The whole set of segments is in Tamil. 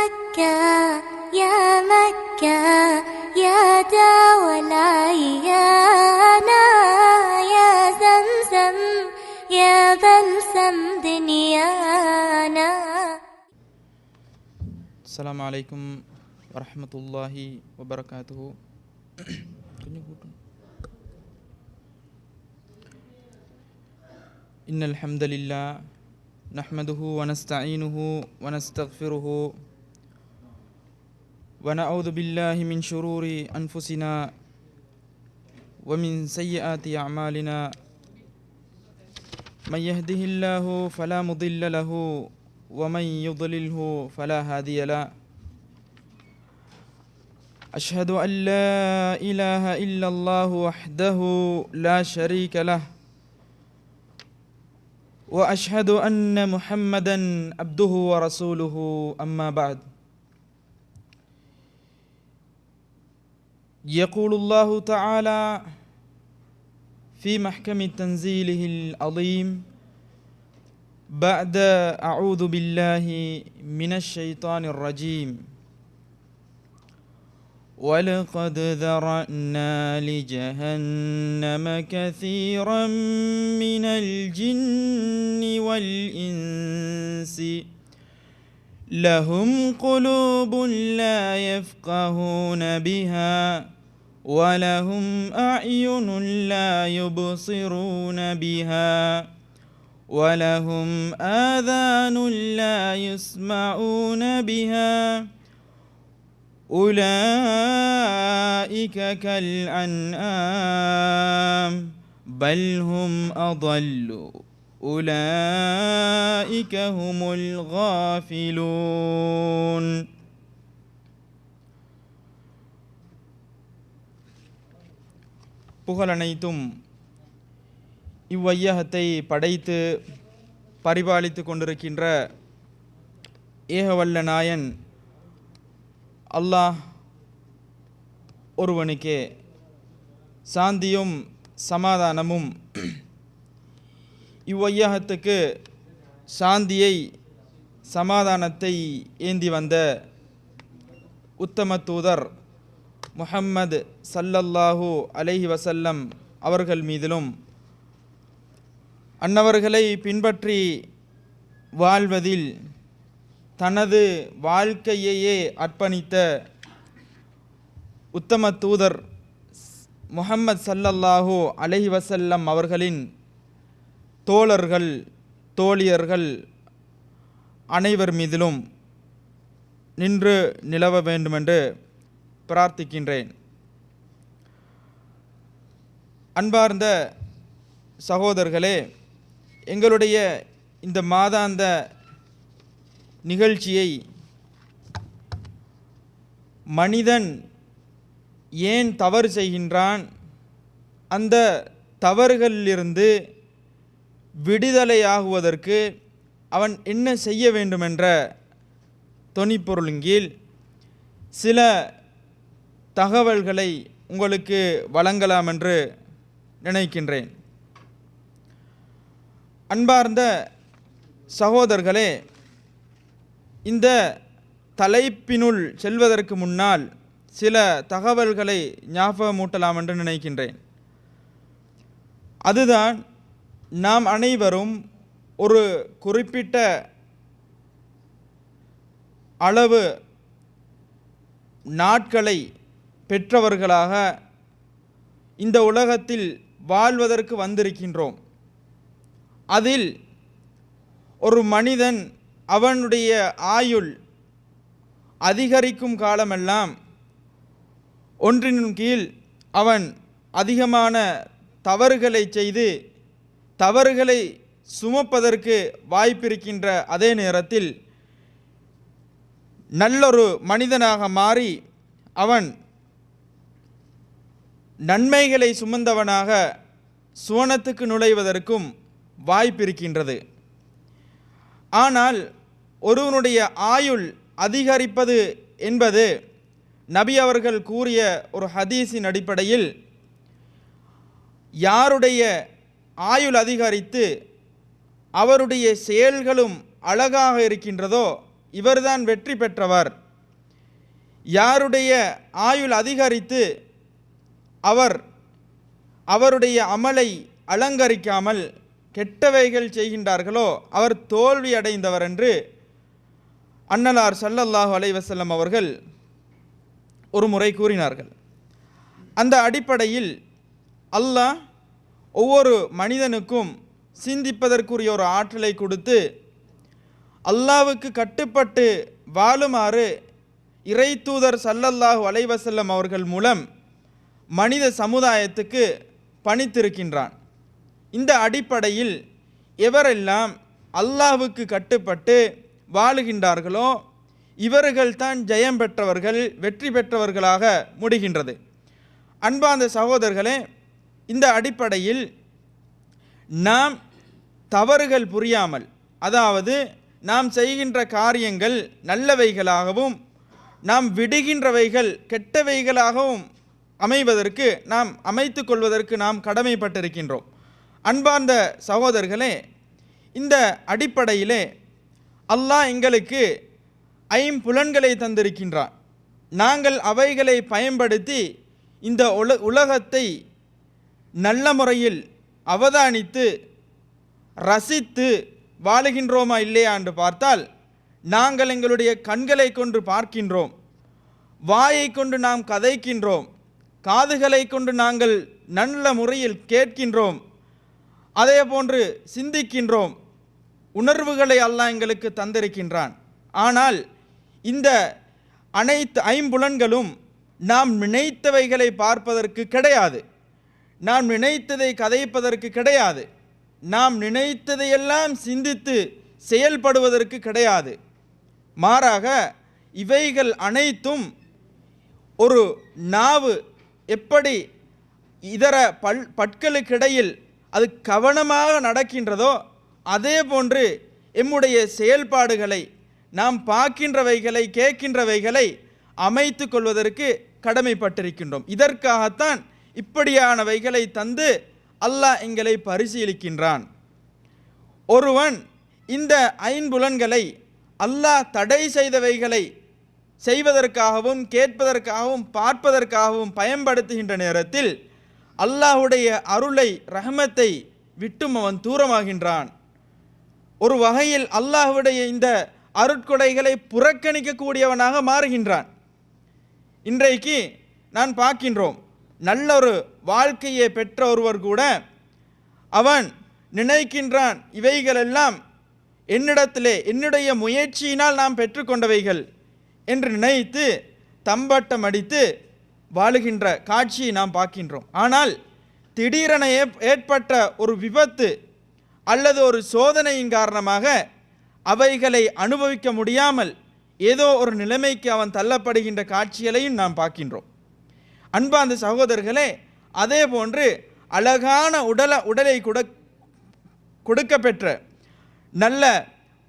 مكة يا مكة يا دوا العيانا يا زمزم يا بلسم دنيانا. السلام عليكم ورحمة الله وبركاته. إن الحمد لله نحمده ونستعينه ونستغفره ونعوذ بالله من شرور أنفسنا ومن سيئات أعمالنا. من يهده الله فلا مضل له ومن يضلله فلا هادي له. أشهد أن لا إله إلا الله وحده لا شريك له وأشهد أن محمدا عبده ورسوله. أما بعد، يقول الله تعالى في محكم تنزيله العظيم بعد أعوذ بالله من الشيطان الرجيم: ولقد ذرأنا لجهنم كثيرا من الجن والإنس لهم قلوب لا يفقهون بها ولهم أعين لا يبصرون بها ولهم آذان لا يسمعون بها أولئك كالأنعام بل هم أضل أولئك هم الغافلون. புகழனைத்தும் இவ்வையகத்தை படைத்து பரிபாலித்து கொண்டிருக்கின்ற ஏகவல்ல நாயன் அல்லாஹ் ஒருவனுக்கே சாந்தியும் சமாதானமும் இவ்வையகத்துக்கு சாந்தியை சமாதானத்தை ஏந்தி வந்த உத்தம தூதர் முஹம்மது ஸல்லல்லாஹு அலைஹி வஸல்லம் அவர்கள் மீதிலும் அன்னவர்களை பின்பற்றி வாழ்வதில் தனது வாழ்க்கையையே அர்ப்பணித்த உத்தம தூதர் முஹம்மது ஸல்லல்லாஹு அலைஹி வஸல்லம் அவர்களின் தோழர்கள் தோழியர்கள் அனைவர் மீதிலும் நின்று நிலவ வேண்டுமென்று பிரார்த்திக்கின்றேன். அன்பார்ந்த சகோதரர்களே, எங்களுடைய இந்த மாதாந்த நிகழ்ச்சியை மனிதன் ஏன் தவறு செய்கின்றான், அந்த தவறுகளிலிருந்து விடுதலையாகுவதற்கு அவன் என்ன செய்ய வேண்டுமென்ற தொனிப்பொருளின் சில தகவல்களை உங்களுக்கு வழங்கலாம் என்று நினைக்கின்றேன். அன்பார்ந்த சகோதரர்களே, இந்த தலைப்பினுள் செல்வதற்கு முன்னால் சில தகவல்களை ஞாபகமூட்டலாம் என்று நினைக்கின்றேன். அதுதான், நாம் அனைவரும் ஒரு குறிப்பிட்ட அளவு நாட்களை பெற்றவர்களாக இந்த உலகத்தில் வாழ்வதற்கு வந்திருக்கின்றோம். அதில் ஒரு மனிதன் அவனுடைய ஆயுள் அதிகரிக்கும் காலமெல்லாம் ஒன்றின் கீழ் அவன் அதிகமான தவறுகளை செய்து தவறுகளை சுமப்பதற்கு வாய்ப்பிருக்கின்ற அதே நேரத்தில் நல்லொரு மனிதனாக மாறி அவன் நன்மைகளை சுமந்தவனாக சுவனத்துக்கு நுழைவதற்கும் வாய்ப்பிருக்கின்றது. ஆனால் ஒருவனுடைய ஆயுள் அதிகரிப்பது என்பது நபி அவர்கள் கூறிய ஒரு ஹதீஸின் அடிப்படையில் யாருடைய ஆயுள் அதிகரித்து அவருடைய செயல்களும் அழகாக இருக்கின்றதோ இவர்தான் வெற்றி பெற்றவர். யாருடைய ஆயுள் அதிகரித்து அவருடைய அமலை அலங்கரிக்காமல் கெட்டவைகள் செய்கின்றார்களோ அவர் தோல்வி அடைந்தவர் என்று அன்னலார் ஸல்லல்லாஹு அலைஹி வஸல்லம் அவர்கள் ஒரு முறை கூறினார்கள். அந்த அடிப்படையில் அல்லாஹ் ஒவ்வொரு மனிதனுக்கும் சிந்திப்பதற்குரிய ஒரு ஆற்றலை கொடுத்து அல்லாஹ்வுக்கு கட்டுப்பட்டு வாழுமாறு இறை தூதர் ஸல்லல்லாஹு அலைஹி வஸல்லம் அவர்கள் மூலம் மனித சமுதாயத்துக்கு பணித்திருக்கின்றான். இந்த அடிப்படையில் எவரெல்லாம் அல்லாஹ்வுக்கு கட்டுப்பட்டு வாழுகின்றார்களோ இவர்கள்தான் ஜெயம் பெற்றவர்கள், வெற்றி பெற்றவர்களாக முடிகின்றது. அன்பார்ந்த சகோதரர்களே, இந்த அடிப்படையில் நாம் தவறுகள் புரியாமல், அதாவது நாம் செய்கின்ற காரியங்கள் நல்லவைகளாகவும் நாம் விடுகின்றவைகள் கெட்டவைகளாகவும் அமைவதற்கு நாம் அமைத்து கொள்வதற்கு நாம் கடமைப்பட்டிருக்கின்றோம். அன்பார்ந்த சகோதரர்களே, இந்த அடிப்படையிலே அல்லாஹ் எங்களுக்கு ஐம்புலன்களை தந்திருக்கின்றான். நாங்கள் அவைகளை பயன்படுத்தி இந்த உலகத்தை நல்ல முறையில் அவதானித்து ரசித்து வாழுகின்றோமா இல்லையா என்று பார்த்தால், நாங்கள் எங்களுடைய கண்களை கொண்டு பார்க்கின்றோம், வாயை கொண்டு நாம் கதைக்கின்றோம், காதுகளை கொண்டு நாங்கள் நல்ல முறையில் கேட்கின்றோம், அதே போன்று சிந்திக்கின்றோம். உணர்வுகளை அல்லாஹ் எங்களுக்கு தந்திருக்கின்றான். ஆனால் இந்த அனைத்து ஐம்புலன்களும் நாம் நினைத்தவைகளை பார்ப்பதற்கு கிடையாது, நாம் நினைத்ததை கதைப்பதற்கு கிடையாது, நாம் நினைத்ததையெல்லாம் சிந்தித்து செயல்படுவதற்கு கிடையாது. மாறாக இவைகள் அனைத்தும் ஒரு நாவு எப்படி இதர பற்களுக்கிடையில் அது கவனமாக நடக்கின்றதோ அதே போன்று எம்முடைய செயல்பாடுகளை, நாம் பார்க்கின்றவைகளை கேட்கின்றவைகளை அமைத்து கொள்வதற்கு கடமைப்பட்டிருக்கின்றோம். இதற்காகத்தான் இப்படியானவைகளை தந்து அல்லாஹ் எங்களை பரிசீலிக்கின்றான். ஒருவன் இந்த ஐம்புலன்களை அல்லாஹ் தடை செய்தவைகளை செய்வதற்காகவும் கேட்பதற்காகவும் பார்ப்பதற்காகவும் பயன்படுத்துகின்ற நேரத்தில் அல்லாஹுடைய அருளை ரஹமத்தை விட்டும் அவன் தூரமாகின்றான். ஒரு வகையில் அல்லாஹுடைய இந்த அருட்கொடைகளை புறக்கணிக்கக்கூடியவனாக மாறுகின்றான். இன்றைக்கு நான் பார்க்கின்றோம், நல்ல ஒரு வாழ்க்கையை பெற்ற ஒருவர் கூட அவன் நினைக்கின்றான், இவைகளெல்லாம் என்னிடத்திலே என்னுடைய முயற்சியினால் நாம் பெற்றுக்கொண்டவைகள் என்று நினைத்து தம்பட்டம் அடித்து வாழுகின்ற காட்சியை நாம் பார்க்கின்றோம். ஆனால் திடீரென ஏற்பட்ட ஒரு விபத்து அல்லது ஒரு சோதனையின் காரணமாக அவைகளை அனுபவிக்க முடியாமல் ஏதோ ஒரு நிலைமைக்கு அவன் தள்ளப்படுகின்ற காட்சிகளையும் நாம் பார்க்கின்றோம். அன்பார்ந்த சகோதரர்களே, அதே போன்று அழகான உடலை கொடுக்க பெற்ற நல்ல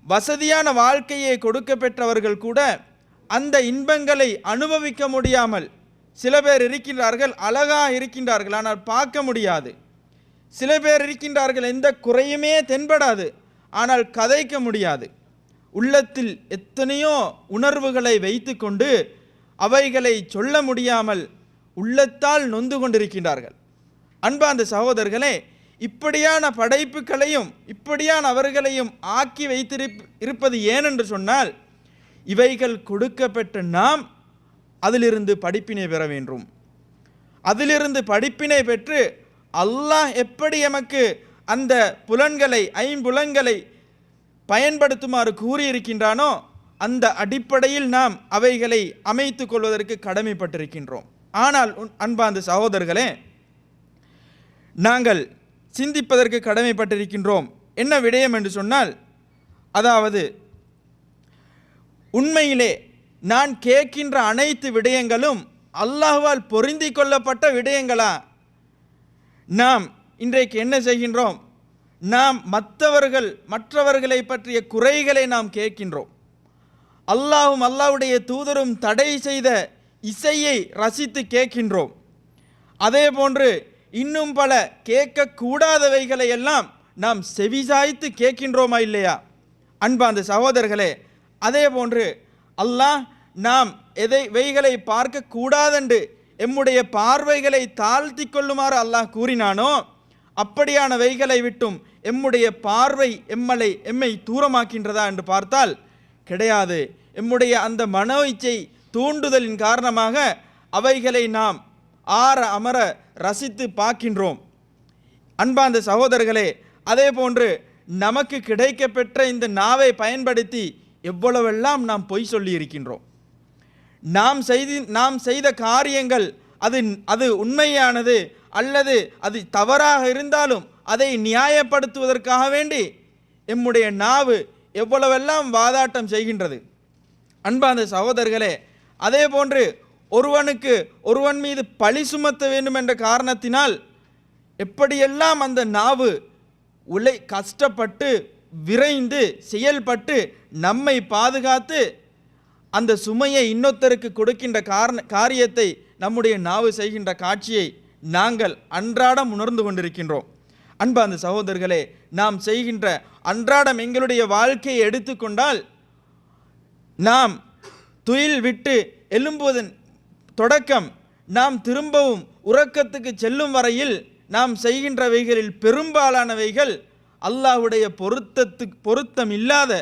வசதியான வாழ்க்கையை கொடுக்க பெற்றவர்கள் கூட அந்த இன்பங்களை அனுபவிக்க முடியாமல், சில பேர் இருக்கின்றார்கள் அழகாக இருக்கின்றார்கள் ஆனால் பார்க்க முடியாது, சில பேர் இருக்கின்றார்கள் எந்த குறையுமே தென்படாது ஆனால் கதைக்க முடியாது. உள்ளத்தில் எத்தனையோ உணர்வுகளை வைத்து கொண்டு அவைகளை சொல்ல முடியாமல் உள்ளத்தால் நொந்து கொண்டிருக்கின்றார்கள். அன்பார்ந்த சகோதரர்களே, இப்படியான படைப்புகளையும் இப்படியான அவர்களையும் ஆக்கி வைத்திருப்பது ஏனென்று சொன்னால், இவைகள் கொடுக்கப்பட்ட நாம் அதிலிருந்து படிப்பினை பெற வேண்டும். அதிலிருந்து படிப்பினை பெற்று அல்லாஹ் எப்படி எமக்கு அந்த புலன்களை ஐம்புலன்களை பயன்படுத்துமாறு கூறியிருக்கின்றானோ அந்த அடிப்படையில் நாம் அவைகளை அமைத்து கொள்வதற்கு கடமைப்பட்டிருக்கின்றோம். ஆனால் அன்பார்ந்த சகோதரர்களே, நாங்கள் சிந்திப்பதற்கு கடமைப்பட்டிருக்கின்றோம். என்ன விடயம் என்று சொன்னால், அதாவது உண்மையிலே நான் கேட்கின்ற அனைத்து விடயங்களும் அல்லாஹ்வால் பொருந்தி கொள்ளப்பட்ட விடயங்களா? நாம் இன்றைக்கு என்ன செய்கின்றோம்? நாம் மற்றவர்களை பற்றிய குறைகளை நாம் கேட்கின்றோம். அல்லாஹ்வும் அல்லாஹ்வுடைய தூதரும் தடை செய்த இசையை ரசித்து கேட்கின்றோம். அதே போன்று இன்னும் பல கேட்கக்கூடாதவைகளை எல்லாம் நாம் செவிசாய்த்து கேட்கின்றோமா இல்லையா? அன்பார்ந்த சகோதரர்களே, அதே போன்று அல்லாஹ் நாம் வெய்களை பார்க்க கூடாதென்று எம்முடைய பார்வைகளை தாழ்த்தி கொள்ளுமாறு அல்லாஹ் கூறினானோ அப்படியான வைகளை விட்டும் எம்முடைய பார்வை எம்மை தூரமாக்கின்றதா என்று பார்த்தால் கிடையாது. எம்முடைய அந்த மனோ இச்சை தூண்டுதலின் காரணமாக அவைகளை நாம் ஆற அமர ரசித்து பார்க்கின்றோம். அன்பார்ந்த சகோதரர்களே, அதே போன்று நமக்கு கிடைக்கப்பெற்ற இந்த நாவை பயன்படுத்தி எவ்வளவெல்லாம் நாம் பொய் சொல்லி இருக்கின்றோம். நாம் செய்த காரியங்கள் அது உண்மையானது அல்லது அது தவறாக இருந்தாலும் அதை நியாயப்படுத்துவதற்காக வேண்டி எம்முடைய நாவு எவ்வளவெல்லாம் வாதாட்டம் செய்கின்றது. அன்பார்ந்த சகோதரர்களே, அதே போன்று ஒருவன் மீது பழி சுமத்த வேண்டும் என்ற காரணத்தினால் எப்படியெல்லாம் அந்த நாவு கஷ்டப்பட்டு விரைந்து செயல்பட்டு நம்மை பாதுகாத்து அந்த சுமையை இன்னொருத்தருக்கு கொடுக்கின்ற காரியத்தை நம்முடைய நாவு செய்கின்ற காட்சியை நாங்கள் அன்றாடம் உணர்ந்து கொண்டிருக்கின்றோம். அன்பார்ந்த சகோதரர்களே, நாம் செய்கின்ற அன்றாடம் எங்களுடைய வாழ்க்கையை எடுத்துக்கொண்டால் நாம் துயில் விட்டு எழும்புவதன் தொடக்கம் நாம் திரும்பவும் உறக்கத்துக்கு செல்லும் வரையில் நாம் செய்கின்றவைகளில் பெரும்பாலானவைகள் அல்லாஹ்வுடைய பொருத்தம் இல்லாத,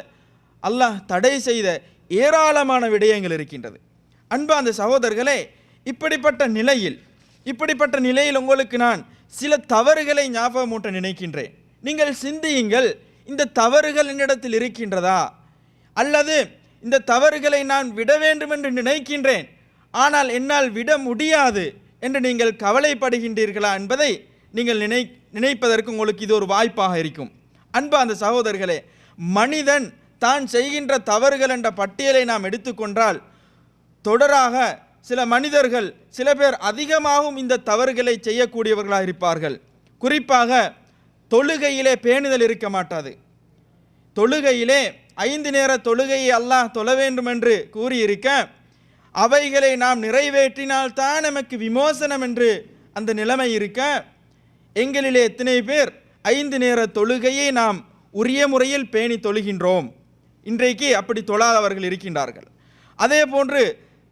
அல்லாஹ் தடை செய்த ஏராளமான விடயங்கள் இருக்கின்றது. அன்பார்ந்த சகோதரர்களே, இப்படிப்பட்ட நிலையில் உங்களுக்கு நான் சில தவறுகளை ஞாபகமூட்ட நினைக்கின்றேன். நீங்கள் சிந்தியுங்கள், இந்த தவறுகள் என்னிடத்தில் இருக்கின்றதா, அல்லது இந்த தவறுகளை நான் விட வேண்டும் என்று நினைக்கின்றேன், ஆனால் என்னால் விட முடியாது என்று நீங்கள் கவலைப்படுகின்றீர்களா என்பதை நீங்கள் நினைப்பதற்கு உங்களுக்கு இது ஒரு வாய்ப்பாக இருக்கும். அன்பார்ந்த சகோதரர்களே, மனிதன் தான் செய்கின்ற தவறுகள் என்ற பட்டியலை நாம் எடுத்துக்கொண்டால் தொடராக சில பேர் அதிகமாகவும் இந்த தவறுகளை செய்யக்கூடியவர்களாக இருப்பார்கள். குறிப்பாக தொழுகையிலே பேணுதல் இருக்க மாட்டாது. தொழுகையிலே 5 நேர தொழுகையை அல்லாஹ் தொழ வேண்டும் என்று கூறியிருக்க அவைகளை நாம் நிறைவேற்றினால்தான் நமக்கு விமோசனம் என்று அந்த நிலைமை இருக்க, எங்களிலே எத்தனை பேர் 5 நேர தொழுகையை நாம் உரிய முறையில் பேணி தொழுகின்றோம்? இன்றைக்கு அப்படி தொழாதவர்கள் இருக்கின்றார்கள். அதே போன்று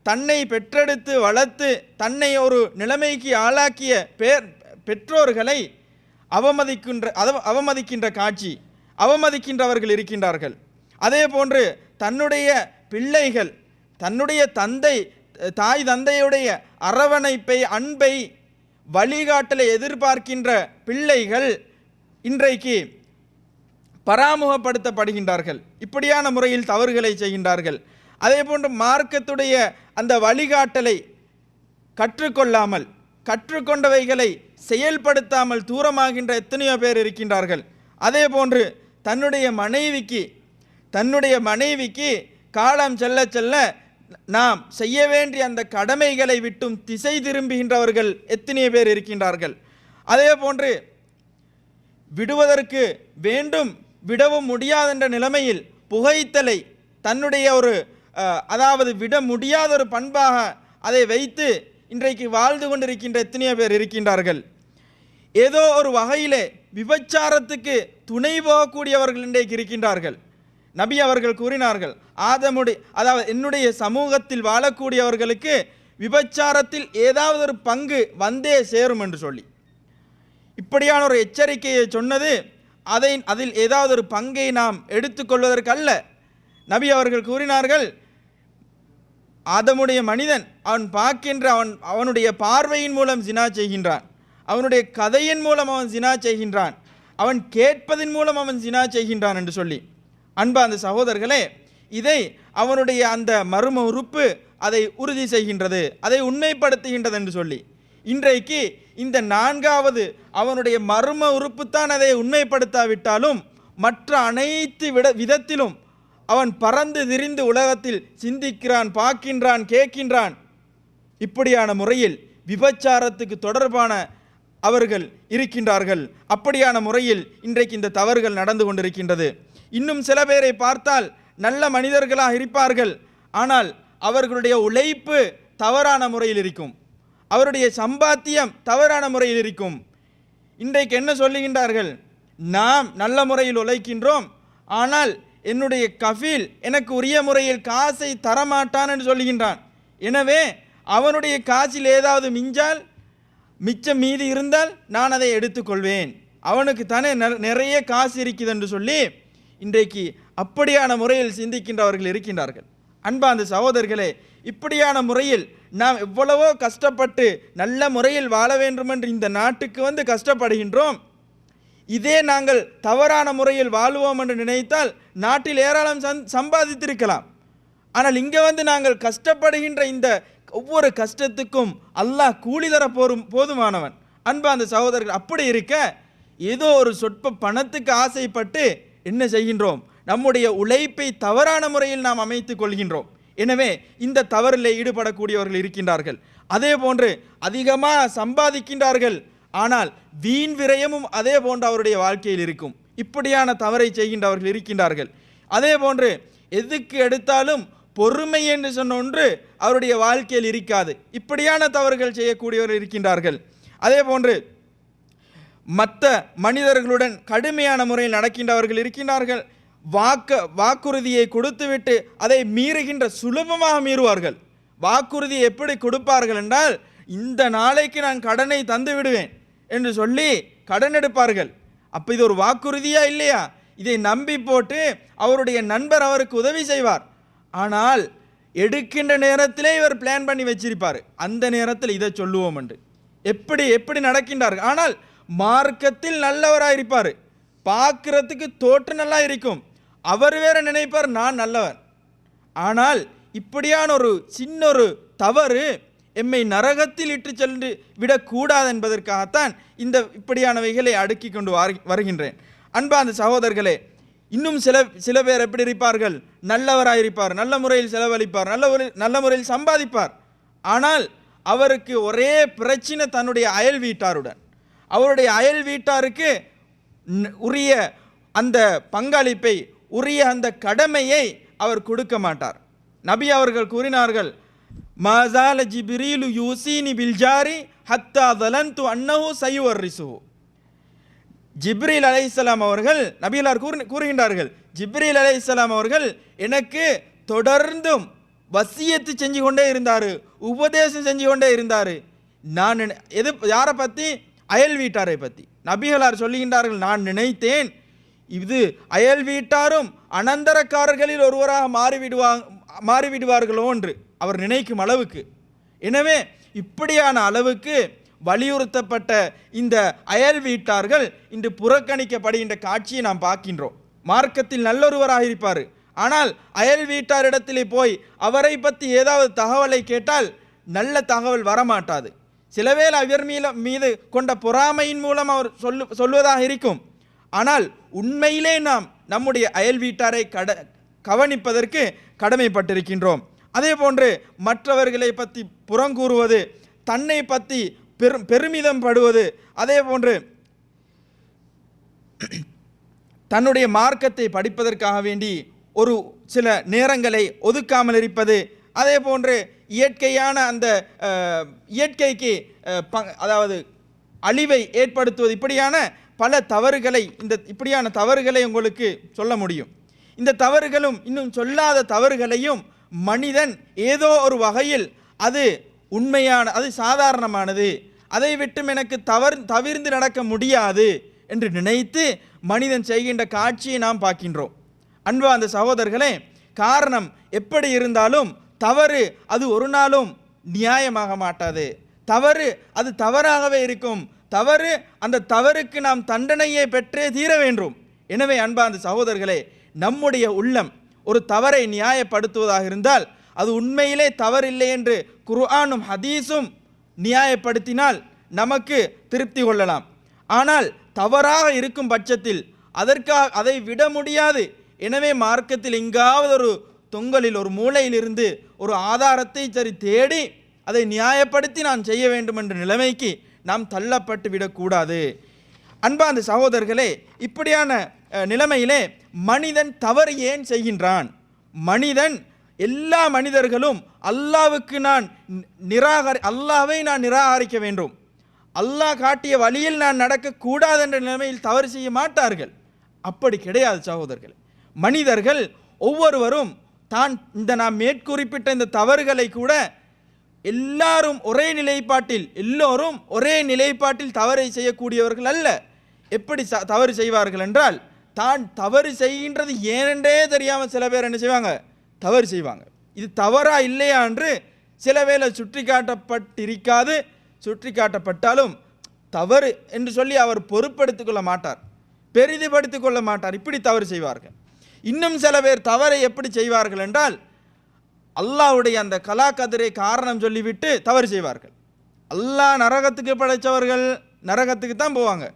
தன்னை பெற்றெடுத்து வளர்த்து தன்னை ஒரு நிலைமைக்கு ஆளாக்கிய பெற்றோர்களை அவமதிக்கின்றவர்கள் இருக்கின்றார்கள். அதே போன்று தன்னுடைய பிள்ளைகள் தன்னுடைய தாய் தந்தையுடைய அரவணைப்பை, அன்பை, வழிகாட்டலை எதிர்பார்க்கின்ற பிள்ளைகள் இன்றைக்கு பராமுகப்படுத்தப்படுகின்றார்கள். இப்படியான முறையில் தவறுகளை செய்கின்றார்கள். அதே போன்று மார்க்கத்துடைய அந்த வழிகாட்டலை கற்றுக்கொண்டவைகளை செயல்படுத்தாமல் தூரமாகின்ற எத்தனையோ பேர் இருக்கின்றார்கள். அதே போன்று தன்னுடைய மனைவிக்கு காலம் செல்ல செல்ல நாம் செய்ய வேண்டிய அந்த கடமைகளை விட்டும் திசை திரும்புகின்றவர்கள் எத்தனையோ பேர் இருக்கின்றார்கள். அதே போன்று விடுவதற்கு வேண்டும் விடவும் முடியாதென்ற நிலைமையில் புகைத்தலை தன்னுடைய விட முடியாத ஒரு பண்பாக அதை வைத்து இன்றைக்கு வாழ்ந்து கொண்டிருக்கின்ற எத்தனையோ பேர் இருக்கின்றார்கள். ஏதோ ஒரு வகையிலே விபச்சாரத்துக்கு துணை போகக்கூடியவர்கள் இன்றைக்கு இருக்கின்றார்கள். நபி அவர்கள் கூறினார்கள், என்னுடைய சமூகத்தில் வாழக்கூடியவர்களுக்கு விபச்சாரத்தில் ஏதாவது ஒரு பங்கு வந்தே சேரும் என்று சொல்லி இப்படியான ஒரு எச்சரிக்கையை சொன்னது அதில் ஏதாவது ஒரு பங்கை நாம் எடுத்துக்கொள்வதற்கு அல்ல. நபி அவர்கள் கூறினார்கள், ஆதமுடைய மனிதன் அவனுடைய பார்வையின் மூலம் ஜினா செய்கின்றான், அவனுடைய கதையின் மூலம் அவன் ஜினா செய்கின்றான், அவன் கேட்பதின் மூலம் அவன் ஜினா செய்கின்றான் என்று சொல்லி. அன்பார்ந்த சகோதரர்களே, இதை அவனுடைய அந்த மர்ம உறுப்பு அதை உறுதி செய்கின்றது, அதை உண்மைப்படுத்துகின்றது என்று சொல்லி இன்றைக்கு இந்த 4வது அவனுடைய மர்ம உறுப்பு தான் அதை உண்மைப்படுத்தாவிட்டாலும் மற்ற அனைத்து விதத்திலும் அவன் பறந்து திரிந்து உலகத்தில் சிந்திக்கிறான், பார்க்கின்றான், கேட்கின்றான். இப்படியான முறையில் விபச்சாரத்துக்கு தொடர்பான அவர்கள் இருக்கின்றார்கள். அப்படியான முறையில் இன்றைக்கு இந்த தவறுகள் நடந்து கொண்டிருக்கின்றது. இன்னும் சில பேரை பார்த்தால் நல்ல மனிதர்களாக இருப்பார்கள், ஆனால் அவர்களுடைய உழைப்பு தவறான முறையில் இருக்கும், அவருடைய சம்பாத்தியம் தவறான முறையில் இருக்கும். இன்றைக்கு என்ன சொல்லுகின்றார்கள், நாம் நல்ல முறையில் உழைக்கின்றோம், ஆனால் என்னுடைய கஃபீல் எனக்கு உரிய முறையில் காசை தரமாட்டான் என்று சொல்லுகின்றான். எனவே அவனுடைய காசில் ஏதாவது மிச்சம் மீதி இருந்தால் நான் அதை எடுத்துக்கொள்வேன், அவனுக்கு தானே நிறைய காசு இருக்குது என்று சொல்லி இன்றைக்கு அப்படியான முறையில் சிந்திக்கின்றவர்கள் இருக்கின்றார்கள். அன்பார்ந்த சகோதரர்களே, இப்படியான முறையில் நாம் எவ்வளவோ கஷ்டப்பட்டு நல்ல முறையில் வாழ வேண்டும் என்று இந்த நாட்டுக்கு வந்து கஷ்டப்படுகின்றோம். இதே நாங்கள் தவறான முறையில் வாழுவோம் என்று நினைத்தால் நாட்டில் ஏராளம் சம்பாதித்திருக்கலாம். ஆனால் இங்கே வந்து நாங்கள் கஷ்டப்படுகின்ற இந்த ஒவ்வொரு கஷ்டத்துக்கும் அல்லாஹ் கூலி தர போதுமானவன். அன்பார்ந்த சகோதரர்கள், அப்படி இருக்க ஏதோ ஒரு சொற்ப பணத்துக்கு ஆசைப்பட்டு என்ன செய்கின்றோம், நம்முடைய உழைப்பை தவறான முறையில் நாம் அமைத்துக் கொள்கின்றோம். எனவே இந்த தவறில் ஈடுபடக்கூடியவர்கள் இருக்கின்றார்கள். அதே போன்று அதிகமாக சம்பாதிக்கின்றார்கள், ஆனால் வீண் விரயமும் அதே போன்று அவருடைய வாழ்க்கையில் இருக்கும். இப்படியான தவறை செய்கின்றவர்கள் இருக்கின்றார்கள். அதே போன்று எதுக்கு எடுத்தாலும் பொறுமை என்று சொன்ன ஒன்று அவருடைய வாழ்க்கையில் இருக்காது. இப்படியான தவறுகள் செய்யக்கூடியவர்கள் இருக்கின்றார்கள். அதே போன்று மற்ற மனிதர்களுடன் கடுமையான முறையில் நடக்கின்றவர்கள் இருக்கின்றார்கள். வாக்குறுதியை கொடுத்துவிட்டு அதை மீறுகின்ற சுலபமாக மீறுவார்கள். வாக்குறுதியை எப்படி கொடுப்பார்கள் என்றால், இந்த நாளைக்கு நான் கடனை தந்து விடுவேன் என்று சொல்லி கடன் எடுப்பார்கள். அப்போ இது ஒரு வாக்குறுதியா இல்லையா? இதை நம்பி போட்டு அவருடைய நண்பர் அவருக்கு உதவி செய்வார். ஆனால் எடுக்கின்ற நேரத்திலே இவர் பிளான் பண்ணி வச்சிருப்பார், அந்த நேரத்தில் இதை சொல்லுவோம் என்று. எப்படி நடக்கின்றார்கள். ஆனால் மார்க்கத்தில் நல்லவராக இருப்பார், பார்க்கறதுக்கு தோற்று நல்லா இருக்கும். அவர் வேற நினைப்பார் நான் நல்லவன். ஆனால் இப்படியான ஒரு சின்ன ஒரு தவறு எம்மை நரகத்தில் இட்டு சென்று விடக்கூடாது என்பதற்காகத்தான் இந்த இப்படியானவைகளை அடுக்கி கொண்டு வருகின்றேன். அன்பார்ந்த சகோதரர்களே, இன்னும் சில பேர் எப்படி இருப்பார்கள், நல்லவராயிருப்பார், நல்ல முறையில் செலவழிப்பார், நல்ல முறையில் சம்பாதிப்பார். ஆனால் அவருக்கு ஒரே பிரச்சனை தன்னுடைய அயல் வீட்டாருடன். அவருடைய அயல் வீட்டாருக்கு உரிய அந்த பங்களிப்பை, உரிய அந்த கடமையை அவர் கொடுக்க மாட்டார். நபி அவர்கள் கூறினார்கள், மஸால ஜிப்ரீலு யூசினி பில்ஜாரி ஹத்தா தலந்து அன்னஹு சைவர்ரிசு. ஜிப்ரீல் அலைஹிஸ்ஸலாம் அவர்கள் நபிகளார் கூறுகின்றார்கள், ஜிப்ரீல் அலைஹிஸ்ஸலாம் அவர்கள் எனக்கு தொடர்ந்தும் வசியத்து செஞ்சு கொண்டே இருந்தார், உபதேசம் செஞ்சு கொண்டே இருந்தார். நான் யாரை பற்றி? அயல் வீட்டாரை பற்றி. நபிகளார் சொல்லுகின்றார்கள், நான் நினைத்தேன் இது அயல் வீட்டாரும் அனந்தரக்காரர்களில் ஒருவராக மாறிவிடுவார்களோ என்று அவர் நினைக்கும் அளவுக்கு. எனவே இப்படியான அளவுக்கு வலியுறுத்தப்பட்ட இந்த அயல் வீட்டார்கள் இன்று புறக்கணிக்கப்படுகின்ற காட்சியை நாம் பார்க்கின்றோம். மார்க்கத்தில் நல்லொருவராக இருப்பார், ஆனால் அயல் வீட்டாரிடத்திலே போய் அவரை பற்றி ஏதாவது தகவலை கேட்டால் நல்ல தகவல் வரமாட்டாது. சிலவேளை அவர் மீது கொண்ட பொறாமையின் மூலம் அவர் சொல்வதாக இருக்கும். ஆனால் உண்மையிலே நாம் நம்முடைய அயல் வீட்டாரை கவனிப்பதற்கு கடமைப்பட்டிருக்கின்றோம். அதே போன்று மற்றவர்களை பற்றி புறங்கூறுவது, தன்னை பற்றி பெருமிதம் படுவது, அதே போன்று தன்னுடைய மார்க்கத்தை படிப்பதற்காக வேண்டி ஒரு சில நேரங்களை ஒதுக்காமல் இருப்பது, அதே போன்று இயற்கையான அந்த இயற்கைக்கு அதாவது அழிவை ஏற்படுத்துவது, இப்படியான பல தவறுகளை இப்படியான தவறுகளை உங்களுக்கு சொல்ல முடியும். இந்த தவறுகளும் இன்னும் சொல்லாத தவறுகளையும் மனிதன் ஏதோ ஒரு வகையில் அது உண்மையான, அது சாதாரணமானது, அதை விட்டும் எனக்கு தவிர்ந்து நடக்க முடியாது என்று நினைத்து மனிதன் செய்கின்ற காட்சியை நாம் பார்க்கின்றோம். அன்பார்ந்த சகோதரர்களே, காரணம் எப்படி இருந்தாலும் தவறு அது ஒரு நாளும் நியாயமாக மாட்டாது. தவறு அது தவறாகவே இருக்கும். தவறு, அந்த தவறுக்கு நாம் தண்டனையை பெற்றே தீர வேண்டும். எனவே அன்பார்ந்த சகோதரர்களே, நம்முடைய உள்ளம் ஒரு தவறை நியாயப்படுத்துவதாக இருந்தால் அது உண்மையிலே தவறில்லை என்று குர்ஆனும் ஹதீஸும் நியாயப்படுத்தினால் நமக்கு திருப்தி கொள்ளலாம். ஆனால் தவறாக இருக்கும் பட்சத்தில் அதற்காக அதை விட முடியாது. எனவே மார்க்கத்தில் எங்காவது ஒரு தொங்கலில் ஒரு மூலையிலிருந்து ஒரு ஆதாரத்தை சரி தேடி அதை நியாயப்படுத்தி நான் செய்ய வேண்டும் என்ற நிலைமைக்கு நாம் தள்ளப்பட்டு விடக்கூடாது. அன்பார்ந்த சகோதரர்களே, இப்படியான நிலைமையிலே மனிதன் தவறு ஏன் செய்கின்றான்? மனிதன், எல்லா மனிதர்களும் அல்லாஹ்வை நான் நிராகரிக்க வேண்டும், அல்லாஹ் காட்டிய வழியில் நான் நடக்கக்கூடாது என்ற நிலைமையில் தவறு செய்ய மாட்டார்கள். அப்படி கிடையாது சகோதரர்களே. மனிதர்கள் ஒவ்வொருவரும் தான் நாம் மேற்குறிப்பிட்ட இந்த தவறுகளை கூட எல்லாரும் ஒரே நிலைப்பாட்டில் தவறை செய்யக்கூடியவர்கள் அல்ல. எப்படி தவறு செய்வார்கள் என்றால், தான் தவறு செய்கின்றது ஏனென்றே தெரியாமல் சில பேர் என்ன செய்வாங்க, தவறு செய்வாங்க. இது தவறா இல்லையா என்று சில வேளை சுற்றி காட்டப்பட்டிருக்காது, சுற்றி காட்டப்பட்டாலும் தவறு என்று சொல்லி அவர் பொறுப்படுத்திக் கொள்ள மாட்டார், பெரிதுபடுத்திக் கொள்ள மாட்டார், இப்படி தவறு செய்வார்கள். இன்னும் சில பேர் தவறை எப்படி செய்வார்கள் என்றால், அல்லாஹ்வுடைய அந்த கலாக்கதிரை காரணம் சொல்லிவிட்டு தவறு செய்வார்கள். அல்லாஹ் நரகத்துக்கு படைத்தவர்கள் நரகத்துக்கு தான் போவாங்க,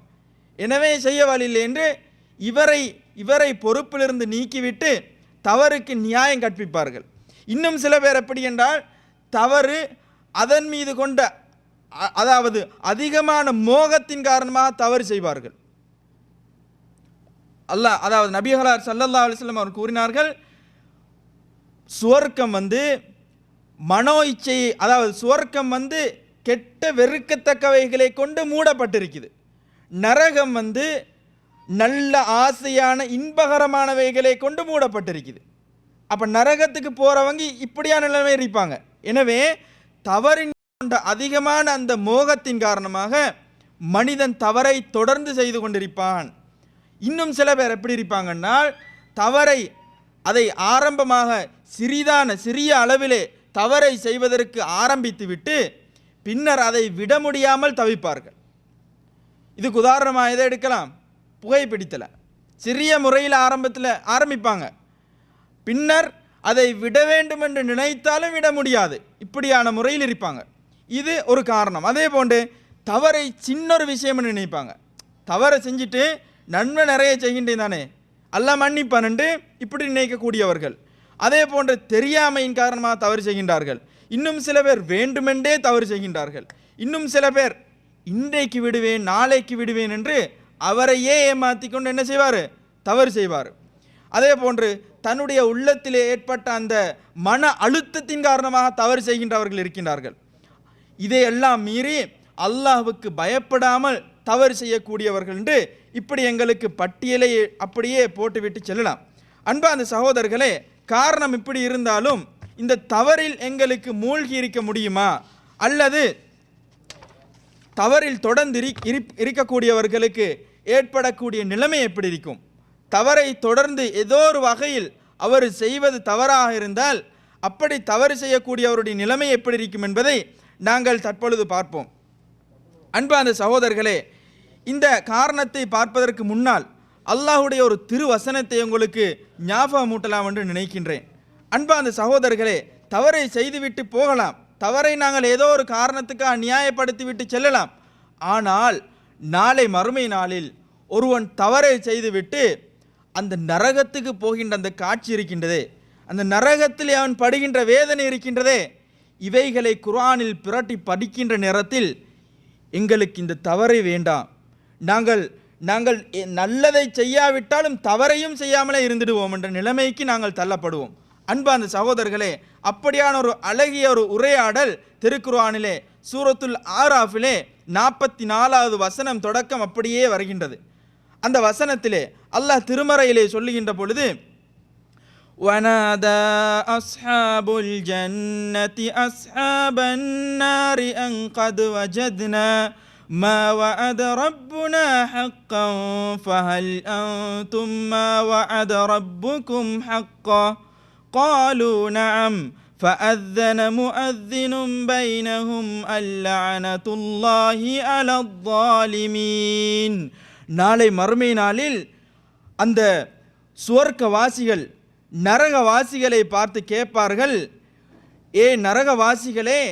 எனவே செய்ய வழியில்லை என்று இவரை பொறுப்பிலிருந்து நீக்கிவிட்டு தவறுக்கு நியாயம் கற்பிப்பார்கள். இன்னும் சில பேர் எப்படி என்றால், தவறு அதன் மீது கொண்ட அதாவது அதிகமான மோகத்தின் காரணமாக தவறு செய்வார்கள். அதாவது நபிகளார் ஸல்லல்லாஹு அலைஹி வஸல்லம் அவர் கூறினார்கள், சுவர்க்கம் மனோ இச்சையை, அதாவது சுவர்க்கம் கெட்ட வெறுக்கத்தக்கவைகளை கொண்டு மூடப்பட்டிருக்குது. நரகம் நல்ல ஆசையான இன்பகரமானவைகளை கொண்டு மூடப்பட்டிருக்குது. அப்போ நரகத்துக்கு போகிறவங்க இப்படியான நிலைமை இருப்பாங்க. எனவே தவறின் கொண்ட அதிகமான அந்த மோகத்தின் காரணமாக மனிதன் தவறை தொடர்ந்து செய்து கொண்டிருப்பான். இன்னும் சில பேர் எப்படி இருப்பாங்கன்னா, அதை ஆரம்பமாக சிறிய அளவிலே தவறை செய்வதற்கு ஆரம்பித்து விட்டு பின்னர் அதை விட முடியாமல் தவிப்பார்கள். இதுக்கு உதாரணமாக எதை எடுக்கலாம், புகைப்பிடித்தலை. சிறிய முறையில் ஆரம்பிப்பாங்க, பின்னர் அதை விட வேண்டும் என்று நினைத்தாலும் விட முடியாது, இப்படியான முறையில் இருப்பாங்க. இது ஒரு காரணம். அதே போன்று தவறை சின்னொரு விஷயம் நினைப்பாங்க, தவறை செஞ்சுட்டு நன்மை நிறைய செய்கின்றேன் தானே, அல்லாஹ் மன்னிப்பான் என்று இப்படி நினைக்கக்கூடியவர்கள். அதே போன்று தெரியாமையின் காரணமாக தவறு செய்கின்றார்கள். இன்னும் சில பேர் வேண்டுமென்றே தவறு செய்கின்றார்கள். இன்னும் சில பேர் இன்றைக்கு விடுவேன் நாளைக்கு விடுவேன் என்று அவரையே ஏமாற்றி கொண்டு என்ன செய்வார், தவறு செய்வார். அதே போன்று தன்னுடைய உள்ளத்திலே ஏற்பட்ட அந்த மன அழுத்தத்தின் காரணமாக தவறு செய்கின்றவர்கள் இருக்கின்றார்கள். இதையெல்லாம் மீறி அல்லாஹ்வுக்கு பயப்படாமல் தவறு செய்யக்கூடியவர்கள் என்று இப்படி எங்களுக்கு பட்டியலை அப்படியே போட்டுவிட்டு செல்லலாம். அன்பார்ந்த சகோதரர்களே, காரணம் இப்படி இருந்தாலும் இந்த தவறில் எங்களுக்கு மூழ்கி இருக்க முடியுமா, அல்லது தவறில் தொடர்ந்து இருக்கக்கூடியவர்களுக்கு ஏற்படக்கூடிய நிலைமை எப்படி இருக்கும்? தவறை தொடர்ந்து ஏதோ ஒரு வகையில் அவர் செய்வது தவறாக இருந்தால் அப்படி தவறு செய்யக்கூடியவருடைய நிலைமை எப்படி இருக்கும் என்பதை நாங்கள் தற்பொழுது பார்ப்போம். அன்பார்ந்த சகோதரர்களே, இந்த காரணத்தை பார்ப்பதற்கு முன்னால் அல்லாஹ்வுடைய ஒரு திருவசனத்தை உங்களுக்கு ஞாபகமூட்டலாம் என்று நினைக்கின்றேன். அன்பார்ந்த சகோதரர்களே, தவறை செய்துவிட்டு போகலாம், தவறை நாங்கள் ஏதோ ஒரு காரணத்துக்காக நியாயப்படுத்திவிட்டு செல்லலாம். ஆனால் நாளை மறுமை நாளில் ஒருவன் தவறை செய்துவிட்டு அந்த நரகத்துக்கு போகின்ற அந்த காட்சி இருக்கின்றதே, அந்த நரகத்தில் அவன் படுகின்ற வேதனை இருக்கின்றதே, இவைகளை குர்ஆனில் பிரட்டி படிக்கின்ற நேரத்தில் எங்களுக்கு இந்த தவறை வேண்டாம், நாங்கள் நல்லதை செய்யாவிட்டாலும் தவறையும் செய்யாமலே இருந்துடுவோம் என்ற நிலைமைக்கு நாங்கள் தள்ளப்படுவோம். அன்பார்ந்த சகோதரர்களே, அப்படியான ஒரு அழகிய ஒரு உரையாடல் திருக்குர்ஆனிலே சூரத்துல் ஆராஃபிலே 44வது வசனம் தொடக்கம் அப்படியே வருகின்றது. அந்த வசனத்திலே அல்லாஹ் திருமறையிலே சொல்லுகின்ற பொழுது, وَنَادَى أَصْحَابُ الْجَنَّةِ أَصْحَابَ النَّارِ أَنْ قَدْ وَجَدْنَا مَا وَعَدَ رَبُّنَا حَقًّا فَهَلْ أَنْتُمْ مَا وَعَدَ رَبُّكُمْ حَقًّا قَالُوا نَعَمْ فَأَذَّنَ مُؤَذِّنٌ بَيْنَهُمْ اللَّعْنَةُ اللَّهِ عَلَى الظَّالِمِينَ. நாளை மறுமை நாளில் அந்த சுவர்க்கவாசிகள் நரகவாசிகளை பார்த்து கேட்பார்கள், ஏ நரகவாசிகளே,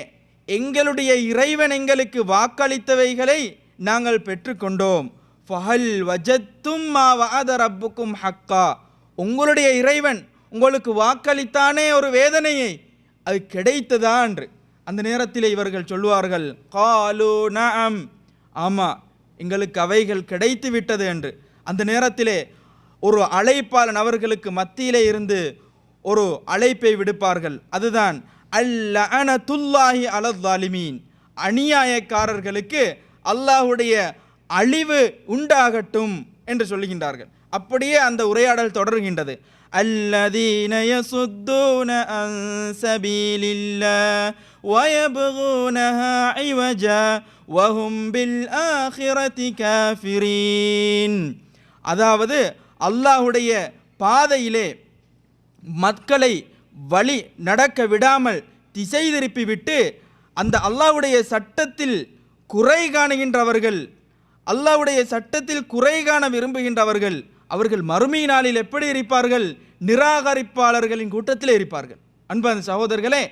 எங்களுடைய இறைவன் எங்களுக்கு வாக்களித்தவைகளை நாங்கள் பெற்றுக்கொண்டோம். ஃபஹல் வஜத்தும் மா வஅத ரப்புக்கும் ஹக்கா, உங்களுடைய இறைவன் உங்களுக்கு வாக்களித்தானே ஒரு வேதனையை, அது கிடைத்ததா என்று. அந்த நேரத்தில் இவர்கள் சொல்லுவார்கள், காலு நஅம், ஆமாம் எங்களுக்கு அவைகள் கிடைத்து விட்டது என்று. அந்த நேரத்திலே ஒரு அழைப்பாளன் அவர்களுக்கு மத்தியிலே இருந்து ஒரு அழைப்பை விடுப்பார்கள். அதுதான் அல்லஅனத்துல்லாஹி அலஸ்ஸாலிமீன், அநியாயக்காரர்களுக்கு அல்லாஹ்வுடைய அழிவு உண்டாகட்டும் என்று சொல்லுகின்றார்கள். அப்படியே அந்த உரையாடல் தொடர்கின்றது. الذين يصدون عن سبيل الله ويبغونها عوجا وهم بالآخرة كافرين. அதாவது அல்லாஹ்வுடைய பாதையிலே மக்களை வழி நடக்க விடாமல் திசை திருப்பிவிட்டு அந்த அல்லாஹ்வுடைய சட்டத்தில் குறை காணுகின்றவர்கள், அல்லாஹ்வுடைய சட்டத்தில் குறை காண விரும்புகின்றவர்கள், அவர்கள் மறுமை நாளில் எப்படி இருப்பார்கள்? நிராகரிப்பாளர்களின் கூட்டத்திலே இருப்பார்கள். அன்பான சகோதரர்களே,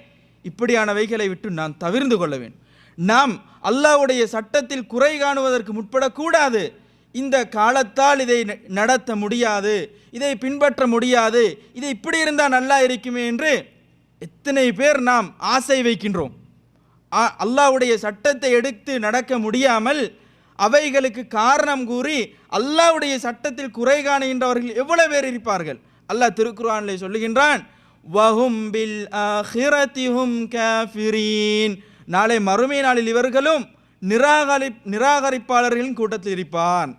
இப்படியானவைகளை விட்டு நாம் தவிர்ந்து கொள்ள வேண்டும். நாம் அல்லாஹ்வுடைய சட்டத்தில் குறை காணுவதற்கு முற்படக்கூடாது. இந்த காலத்தால் இதை நடத்த முடியாது, இதை பின்பற்ற முடியாது, இது இப்படி இருந்தால் நல்லா இருக்குமே என்று எத்தனை பேர் நாம் ஆசை வைக்கின்றோம். அல்லாஹ்வுடைய சட்டத்தை எடுத்து நடக்க முடியாமல் அவைகளுக்கு காரணம் கூறி அல்லாஹ்வுடைய சட்டத்தில் குறை காணுகின்றவர்கள் எவ்வளவு பேர் இருப்பார்கள்? அல்லாஹ் திருக்குர்ஆனிலே சொல்லுகின்றான், வஹும் பில் ஆখিরাতিஹும் காஃபிரீன். நாளை மறுமை நாளில் இவர்களும் நிராகரிப்பாளர்களின் கூட்டத்தில் இருப்பான்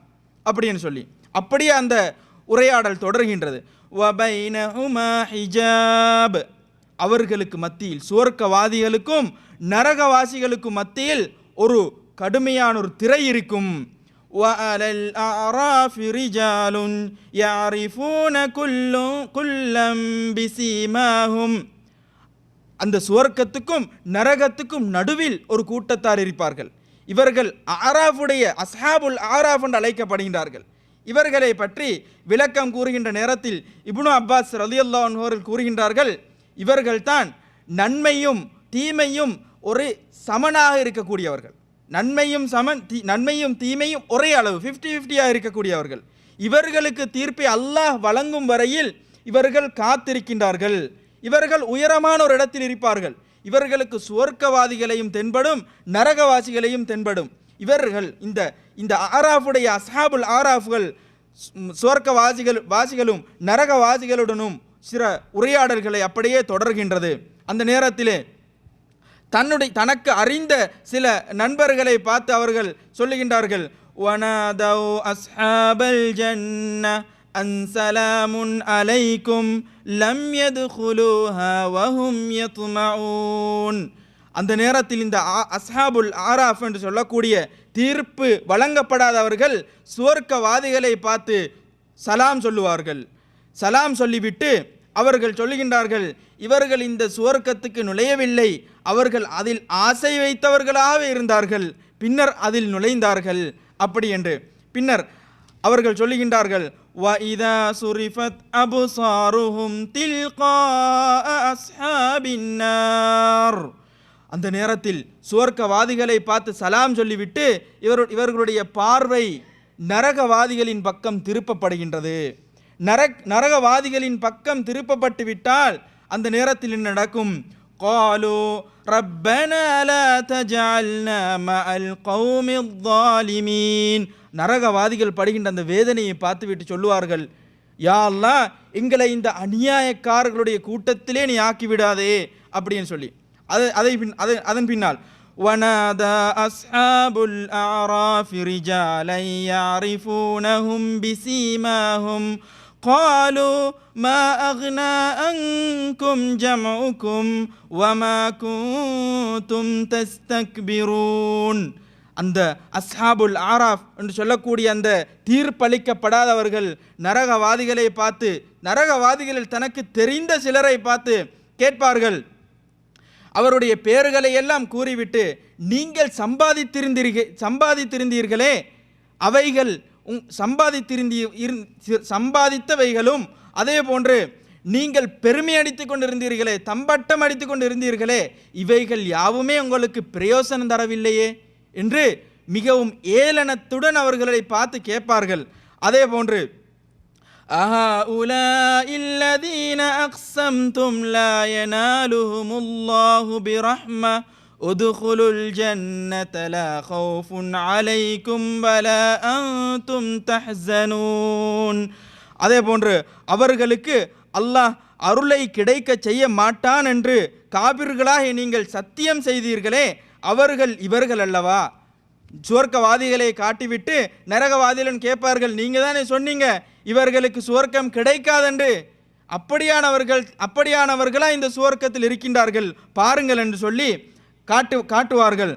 அப்படின்னு சொல்லி அப்படியே அந்த உரையாடல் தொடர்கின்றது. வபைனஹுமா ஹிஜாப். அவர்களுக்கு மத்தியில், சுவர்க்கவாதிகளுக்கும் நரகவாசிகளுக்கும் மத்தியில் ஒரு கடுமையான ஒரு திரை இருக்கும். வஅலல் அஅராஃபி ரிஜாலுன் யஅரிஃபூன குல்லம் பிஸீமாஹும். அந்த சுவர்க்கத்துக்கும் நரகத்துக்கும் நடுவில் ஒரு கூட்டத்தார் இருப்பார்கள். இவர்கள் ஆராஃபுடைய அஸ்ஹாபுல் ஆராஃப் என்று அழைக்கப்படுகின்றார்கள். இவர்களை பற்றி விளக்கம் கூறுகின்ற நேரத்தில் இப்னு அப்பாஸ் ரலியல்லாஹு அன்ஹு அவர்கள் கூறுகின்றார்கள், இவர்கள்தான் நன்மையும் தீமையும் ஒரு சமனாக இருக்கக்கூடியவர்கள். நன்மையும் தீமையும் ஒரே அளவு 50-50 இருக்கக்கூடியவர்கள். இவர்களுக்கு தீர்ப்பை அல்லாஹ் வழங்கும் வரையில் இவர்கள் காத்திருக்கின்றார்கள். இவர்கள் உயரமான ஒரு இடத்தில் இருப்பார்கள். இவர்களுக்கு சுவர்க்கவாதிகளையும் தென்படும், நரகவாசிகளையும் தென்படும். இவர்கள் இந்த ஆராஃபுடைய அஸ்ஹாபுல் ஆராஃப்கள் சுவர்க்கவாசிகளும் நரகவாசிகளுடனும் சில உரையாடல்களை அப்படியே தொடர்கின்றது. அந்த நேரத்திலே தனக்கு அறிந்த சில நண்பர்களை பார்த்து அவர்கள் சொல்லுகின்றார்கள், வனாதௌ அஸ்ஹாபல் ஜன்னah அன் சலாமுன் அலைக்கும் லம் யத்குலூஹா வஹும் யத்மஊன். அந்த நேரத்தில் இந்த அஸ்ஹாபுல் ஆராஃப் என்று சொல்லக்கூடிய தீர்ப்பு வழங்கப்படாதவர்கள் சுவர்க்கவாதிகளை பார்த்து சலாம் சொல்லுவார்கள். சலாம் சொல்லிவிட்டு அவர்கள் சொல்லுகின்றார்கள், இவர்கள் இந்த சுவர்க்கத்துக்கு நுழையவில்லை, அவர்கள் அதில் ஆசை வைத்தவர்களாக இருந்தார்கள், பின்னர் அதில் நுழைந்தார்கள் அப்படி என்று. பின்னர் அவர்கள் சொல்லுகின்றார்கள், وَإِذَا صُرِفَتْ أَبْصَارُهُمْ تِلْقَاءَ أَصْحَابِ النَّارِ. அந்த நேரத்தில் சுவர்க்கவாதிகளை பார்த்து சலாம் சொல்லிவிட்டு இவர்களுடைய பார்வை நரகவாதிகளின் பக்கம் திருப்பப்படுகின்றது. நரகவாதிகளின் பக்கம் திருப்பப்பட்டு விட்டால் அந்த நேரத்தில் என்ன நடக்கும்? قالوا ربنا لا تجعلنا مع القوم الظالمين. நரகவாதிகள் படுகின்ற அந்த வேதனையை பார்த்துவிட்டு சொல்லுவார்கள், யா அல்லாஹ், எங்களை இந்த அநியாயக்காரர்களுடைய கூட்டத்திலே நீ ஆக்கிவிடாதே அப்படின்னு சொல்லி அதன் பின்னால் وَنَادَى أَصْحَابُ الْأَعْرَافِ رِجَالًا يَعْرِفُونَهُمْ بِسِيمَاهُمْ قَالُوا مَا أَغْنَى عَنْكُمْ جَمْعُكُمْ وَمَا كُنْتُمْ تَسْتَكْبِرُونَ. அந்த அஸ்ஹாபுல் ஆராஃப் என்று சொல்லக்கூடிய அந்த தீர்ப்பளிக்கப்படாதவர்கள் நரகவாதிகளை பார்த்து, நரகவாதிகளில் தனக்கு தெரிந்த சிலரை பார்த்து கேட்பார்கள். அவருடைய பெயர்களை எல்லாம் கூறிவிட்டு, நீங்கள் சம்பாதித்திருந்தீர்களே, அவைகள் சம்பாதித்தவைகளும் அதே போன்று நீங்கள் பெருமை அடித்துக் கொண்டிருந்தீர்களே, தம்பட்டம் அடித்துக் கொண்டிருந்தீர்களே, இவைகள் யாவுமே உங்களுக்கு பிரயோசனம் தரவில்லையே என்று மிகவும் ஏளனத்துடன் அவர்களை பார்த்து கேட்பார்கள். அதே போன்று أَهَؤُلَاءِ الَّذِينَ أَقْسَمْتُمْ لَا يَنَالُهُمُ اللَّهُ بِرَحْمَةٍ ادْخُلُوا الْجَنَّةَ لَا خَوْفٌ عَلَيْكُمْ وَلَا أَنْتُمْ تَحْزَنُونَ. அதே போன்று அவர்களுக்கு அல்லாஹ் அருளை கிடைக்க செய்ய மாட்டான் என்று காபிர்களாக நீங்கள் சத்தியம் செய்தீர்களே, அவர்கள் இவர்கள் அல்லவா? சுவர்க்கவாதிகளை காட்டிவிட்டு நரகவாதிகளும் கேட்பார்கள், நீங்கள் தானே சொன்னீங்க இவர்களுக்கு சுவர்க்கம் கிடைக்காதென்று, அப்படியானவர்களா இந்த சுவர்க்கத்தில் இருக்கின்றார்கள் பாருங்கள் என்று சொல்லி காட்டுவார்கள்.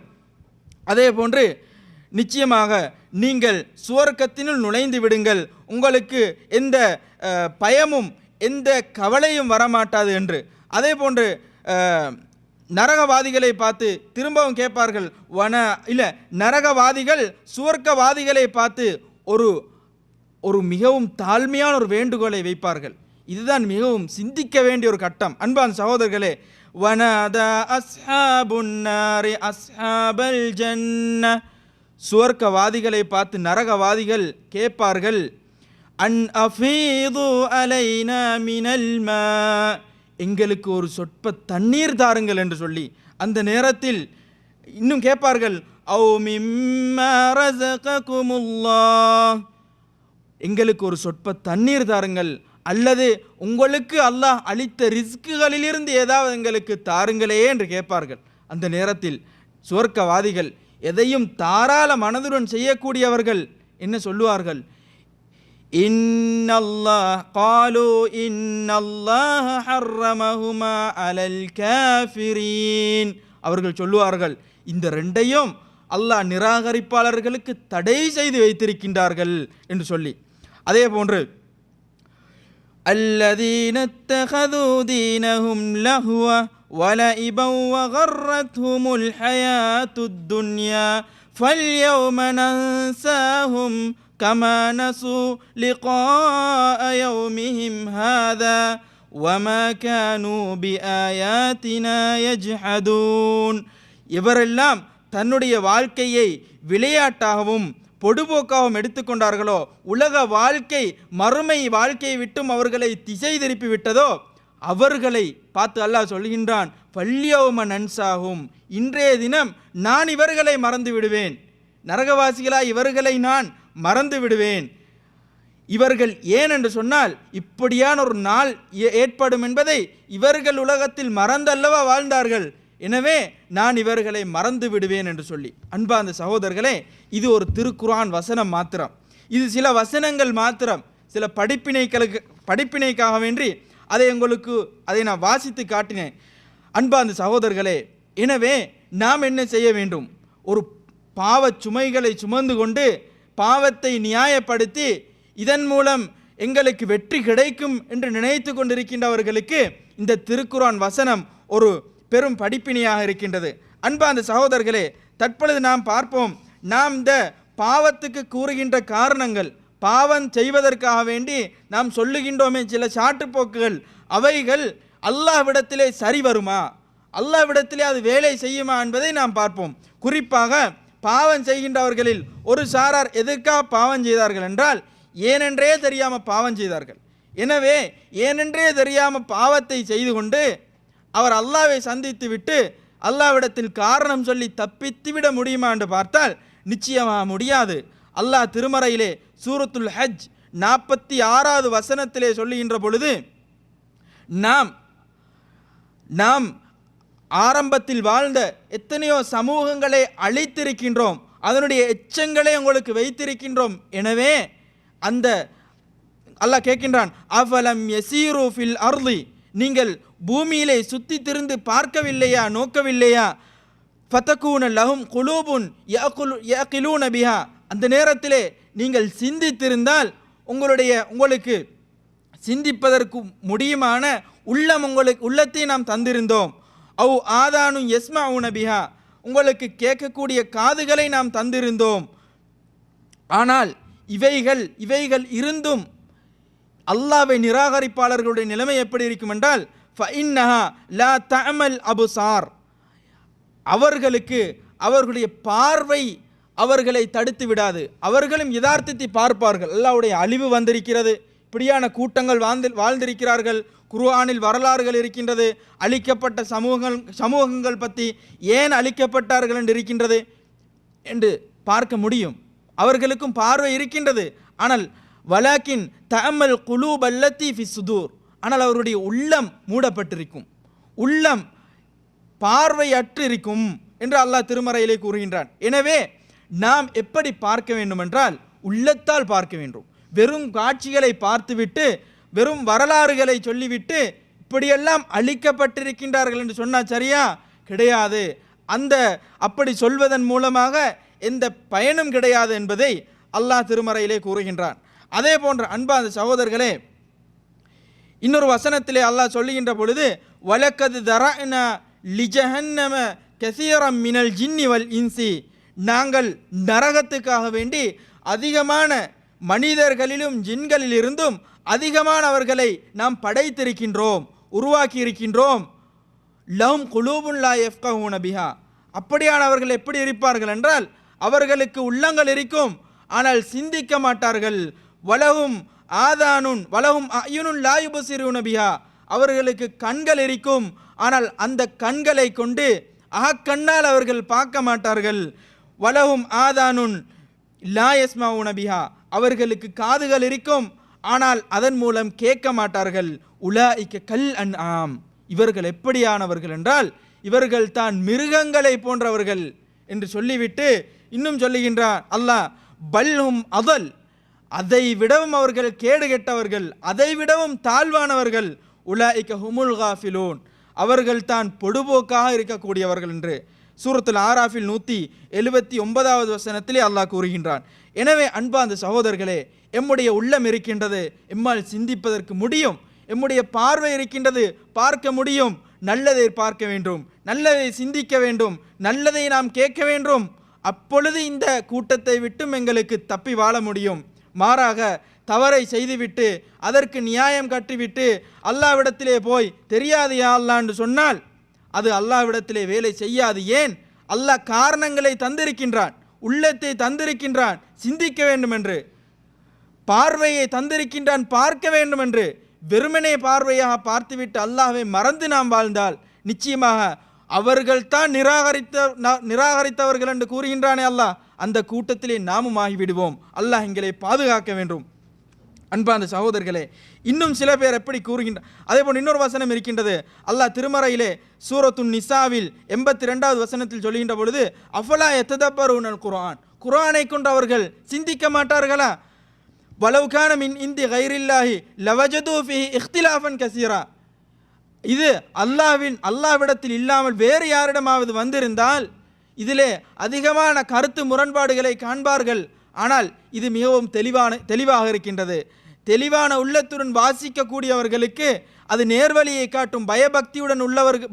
அதே போன்று நிச்சயமாக நீங்கள் சுவர்க்கத்தினுள் நுழைந்து விடுங்கள், உங்களுக்கு எந்த பயமும் எந்த கவலையும் வரமாட்டாது என்று. அதே போன்று நரகவாதிகளை பார்த்து திரும்பவும் கேட்பார்கள். நரகவாதிகள் சுவர்க்கவாதிகளை பார்த்து ஒரு மிகவும் தாழ்மையான ஒரு வேண்டுகோளை வைப்பார்கள். இதுதான் மிகவும் சிந்திக்க வேண்டிய ஒரு கட்டம். அன்பான் சகோதரர்களே, வனதா அஸ்ஹாபுன் நாரி அஸ்ஹாபல் ஜன்ன, சுவர்க்கவாதிகளை பார்த்து நரகவாதிகள் கேட்பார்கள், அன் அஃபீது அலைனா மினல் மா, எங்களுக்கு ஒரு சொற்ப தண்ணீர் தாருங்கள் என்று சொல்லி. அந்த நேரத்தில் இன்னும் கேட்பார்கள், ஔ மிம்மா ரஸககுமுல்லாஹ், எங்களுக்கு ஒரு சொற்ப தண்ணீர் தாருங்கள், அல்லது உங்களுக்கு அல்லாஹ் அளித்த ரிஸ்குகளிலிருந்து ஏதாவது எங்களுக்கு தாருங்களே என்று கேட்பார்கள். அந்த நேரத்தில் சுவர்க்கவாதிகள் எதையும் தாராள மனதுடன் செய்யக்கூடியவர்கள் என்ன சொல்லுவார்கள்? இன்னல்லாஹ் காலு இன்னல்லாஹ ஹர்ரமஹுமா அலல் காஃபிரீன், அவர்கள் சொல்லுவார்கள், இந்த ரெண்டையும் அல்லாஹ் நிராகரிப்பாளர்களுக்கு தடை செய்து வைத்திருக்கின்றார்கள் என்று சொல்லி. அதே போன்று அல்லதீன தகது தீனஹும் லஹ்வ வலஇபன் வகர்ரத்ஹுமுல் ஹயாத்துத் துன்யா ஃபல்யௌம நன்சாஹும் கமா நஸு லிகாஅ யௌமிஹிம் ஹாதா வமா கானூ பிஆயாத்தினா யஜ்ஹதூன். இவரெல்லாம் தன்னுடைய வாழ்க்கையை விளையாட்டாகவும் பொடுபோக்காகவும் எடுத்துக்கொண்டார்களோ, உலக வாழ்க்கை மறுமை வாழ்க்கையை விட்டும் அவர்களை திசை திருப்பி விட்டதோ, அவர்களை பார்த்து அல்லாஹ் சொல்கின்றான், பல்யௌம நன்சாகும், இன்றைய தினம் நான் இவர்களை மறந்து விடுவேன், நரகவாசிகளாய் இவர்களை நான் மறந்து விடுவேன். இவர்கள் ஏன் என்று சொன்னால் இப்படியான ஒரு நாள் ஏற்படும் என்பதை இவர்கள் உலகத்தில் மறந்தல்லவா வாழ்ந்தார்கள், எனவே நான் இவர்களை மறந்து விடுவேன் என்று சொல்லி. அன்பார்ந்த சகோதரர்களே, இது ஒரு திருக்குர்ஆன் வசனம் மாத்திரம், இது சில வசனங்கள் மாத்திரம், சில படிப்பினைக்காக வேண்டி அதை நான் வாசித்து காட்டினேன். அன்பார்ந்த சகோதரர்களே, எனவே நாம் என்ன செய்ய வேண்டும்? ஒரு பாவச் சுமைகளை சுமந்து கொண்டு பாவத்தை நியாயப்படுத்தி இதன் மூலம் எங்களுக்கு வெற்றி கிடைக்கும் என்று நினைத்து கொண்டிருக்கின்றவர்களுக்கு இந்த திருக்குர்ஆன் வசனம் ஒரு பெரும் படிப்பினையாக இருக்கின்றது. அன்பார்ந்த சகோதரர்களே, தற்பொழுது நாம் பார்ப்போம், நாம் இந்த பாவத்துக்கு கூறுகின்ற காரணங்கள், பாவம் செய்வதற்காக வேண்டி நாம் சொல்லுகின்றோமே சில சாட்டுப்போக்குகள், அவைகள் அல்லாஹ்விடத்திலே சரி வருமா, அல்லாஹ்விடத்திலே அது வேலை செய்யுமா என்பதை நாம் பார்ப்போம். குறிப்பாக பாவம் செய்கின்றவர்களில் ஒரு சாரார் எதற்காக பாவம் செய்தார்கள் என்றால், ஏனென்றே தெரியாமல் பாவம் செய்தார்கள். எனவே ஏனென்றே தெரியாமல் பாவத்தை செய்து கொண்டு அவர் அல்லாஹ்வை சந்தித்து விட்டு அல்லாஹ்விடத்தில் காரணம் சொல்லி தப்பித்து விட முடியுமா என்று பார்த்தால் நிச்சயமாக முடியாது. அல்லாஹ் திருமறையிலே சூரத்துல் ஹஜ் 46வது வசனத்திலே சொல்லுகின்ற பொழுது, நாம் ஆரம்பத்தில் வாழ்ந்த எத்தனையோ சமூகங்களை அழித்திருக்கின்றோம், அதனுடைய எச்சங்களை உங்களுக்கு வைத்திருக்கின்றோம். எனவே அந்த அல்லாஹ் கேட்கின்றான், அஃபலம் யஸீரு ஃபில் அர்தி, நீங்கள் பூமியிலே சுத்தி திரிந்து பார்க்கவில்லையா, நோக்கவில்லையா, ஃபதகூன லஹும் குலூபுன் யஅகிலூன பிஹா, அந்த நேரத்திலே நீங்கள் சிந்தித்திருந்தால் உங்களுக்கு சிந்திப்பதற்கு முடியுமான உள்ளத்தை நாம் தந்திருந்தோம். அவு ஆதானு யஸ்மஊன பிஹா, உங்களுக்கு கேட்கக்கூடிய காதுகளை நாம் தந்திருந்தோம். ஆனால் இவைகள் இருந்தும் அல்லாஹ்வை நிராகரிப்பாளர்களுடைய நிலைமை எப்படி இருக்கும் என்றால், ஃபஇன்னஹா லா தஅமல் அபுசார், அவர்களுடைய பார்வை அவர்களை தடுத்து விடாது, அவர்களும் யதார்த்தத்தை பார்ப்பார்கள். அல்லாஹ்வுடைய அழிவு வந்திருக்கிறது, இப்படியான கூட்டங்கள் வாழ்ந்திருக்கிறார்கள், குர்ஆனில் வரலாறுகள் இருக்கின்றது, அழிக்கப்பட்ட சமூகங்கள் பற்றி ஏன் அழிக்கப்பட்டார்கள் என்று இருக்கின்றது என்று பார்க்க முடியும். அவர்களுக்கும் பார்வை இருக்கின்றது. ஆனால் வலாக்கின் தஅமல் குலூப் அல்லத்தி ஃபி சுதூர், ஆனால் அவருடைய உள்ளம் மூடப்பட்டிருக்கும், உள்ளம் பார்வையற்று இருக்கும் என்று அல்லாஹ் திருமறையிலே கூறுகின்றான். எனவே நாம் எப்படி பார்க்க வேண்டும் என்றால் உள்ளத்தால் பார்க்க வேண்டும். வெறும் காட்சிகளை பார்த்துவிட்டு வெறும் வரலாறுகளை சொல்லிவிட்டு இப்படியெல்லாம் அழிக்கப்பட்டிருக்கின்றார்கள் என்று சொன்னால் சரியா? கிடையாது. அப்படி சொல்வதன் மூலமாக எந்த பயனும் கிடையாது என்பதை அல்லாஹ் திருமறையிலே கூறுகின்றான். அதே போன்ற அன்பான சகோதரர்களே, இன்னொரு வசனத்திலே அல்லாஹ் சொல்லுகின்ற பொழுது, வலக்கது தரஅனா லிஜஹன்னம கஸீரம் மினல் ஜின்னி வல் இன்சி, நாங்கள் நரகத்துக்காக வேண்டி அதிகமான மனிதர்களிலும் ஜின்களிலிருந்தும் அதிகமானவர்களை நாம் படைத்திருக்கின்றோம், உருவாக்கி இருக்கின்றோம். லஹும் குலூபுன் லா யஃப்கஹூன பிஹா, அப்படியானவர்கள் எப்படி இருப்பார்கள் என்றால், அவர்களுக்கு உள்ளங்கள் இருக்கும் ஆனால் சிந்திக்க மாட்டார்கள். வலஹும் ஆதானுன் வலஹும் அயுனுன் லா யுபஸிரூன பிஹா, அவர்களுக்கு கண்கள் இருக்கும் ஆனால் அந்த கண்களை கொண்டு அகக்கண்ணால் அவர்கள் பார்க்க மாட்டார்கள். வலஹும் ஆதானுன் லா யஸ்மஊன பிஹா, அவர்களுக்கு காதுகள் இருக்கும் ஆனால் அதன் மூலம் கேட்க மாட்டார்கள். உலாஇக கல் அன்ஆம், இவர்கள் எப்படியானவர்கள் என்றால் இவர்கள் தான் மிருகங்களை போன்றவர்கள் என்று சொல்லிவிட்டு இன்னும் சொல்லுகின்றான் அல்லாஹ், பல்ஹும் அதல், அதை விடவும் அவர்கள் கேடு கெட்டவர்கள், அதை விடவும் தாழ்வானவர்கள். உலாஇக ஹுமுல் காஃபிலூன், அவர்கள் தான் பொடுபோக்காக இருக்கக்கூடியவர்கள் என்று சூரத்துல் ஆராஃபில் 179வது வசனத்திலே அல்லாஹ் கூறுகின்றான். எனவே அன்பார்ந்த சகோதரர்களே, எம்முடைய உள்ளம் இருக்கின்றது, எம்மால் சிந்திப்பதற்கு முடியும். எம்முடைய பார்வை இருக்கின்றது, பார்க்க முடியும். நல்லதை பார்க்க வேண்டும், நல்லதை சிந்திக்க வேண்டும், நல்லதை நாம் கேட்க வேண்டும். அப்பொழுது இந்த கூட்டத்தை விட்டும் எங்களுக்கு தப்பி வாழ முடியும். மாறாக தவறை செய்துவிட்டு அதற்கு நியாயம் கட்டிவிட்டு அல்லாஹ்விடத்திலே போய் தெரியாது யா அல்லாஹ் என்று சொன்னால் அது அல்லாஹ்விடத்திலே வேலை செய்யாது. ஏன்? அல்லாஹ் காரணங்களை தந்திருக்கின்றான், உள்ளத்தை தந்திருக்கின்றான் சிந்திக்க வேண்டும் என்று, பார்வையை தந்திருக்கின்றான் பார்க்க வேண்டும் என்று. வெறுமனே பார்வையாக பார்த்துவிட்டு அல்லாஹ்வை மறந்து நாம் வாழ்ந்தால் நிச்சயமாக அவர்கள் தான் நிராகரித்தவர்கள் என்று கூறுகின்றானே அல்லாஹ், அந்த கூட்டத்திலே நாமும் ஆகிவிடுவோம். அல்லாஹ் எங்களை பாதுகாக்க வேண்டும். அன்பான சகோதரர்களே, இன்னும் சில பேர் எப்படி கூறுகின்ற, அதே போல் இன்னொரு வசனம் இருக்கின்றது. அல்லாஹ் திருமறையிலே சூரத்துன் நிசாவில் 82வது வசனத்தில் சொல்கின்ற பொழுது, அஃபலா யத்ததப்பரூனல் குர்ஆன், குர்ஆனை கொண்டு அவர்கள் சிந்திக்க மாட்டார்களா? வலவ் கான மின் இந்தி கைரில்லாஹி லவஜது ஃபீஹி இக்திலாஃபன் கஸீரா, இது அல்லாஹ்விடத்தில் இல்லாமல் வேறு யாரிடமாவது வந்திருந்தால் இதிலே அதிகமான கருத்து முரண்பாடுகளை காண்பார்கள். ஆனால் இது மிகவும் தெளிவாக இருக்கின்றது. தெளிவான உள்ளத்துடன் வாசிக்கக்கூடியவர்களுக்கு அது நேர்வழியை காட்டும்.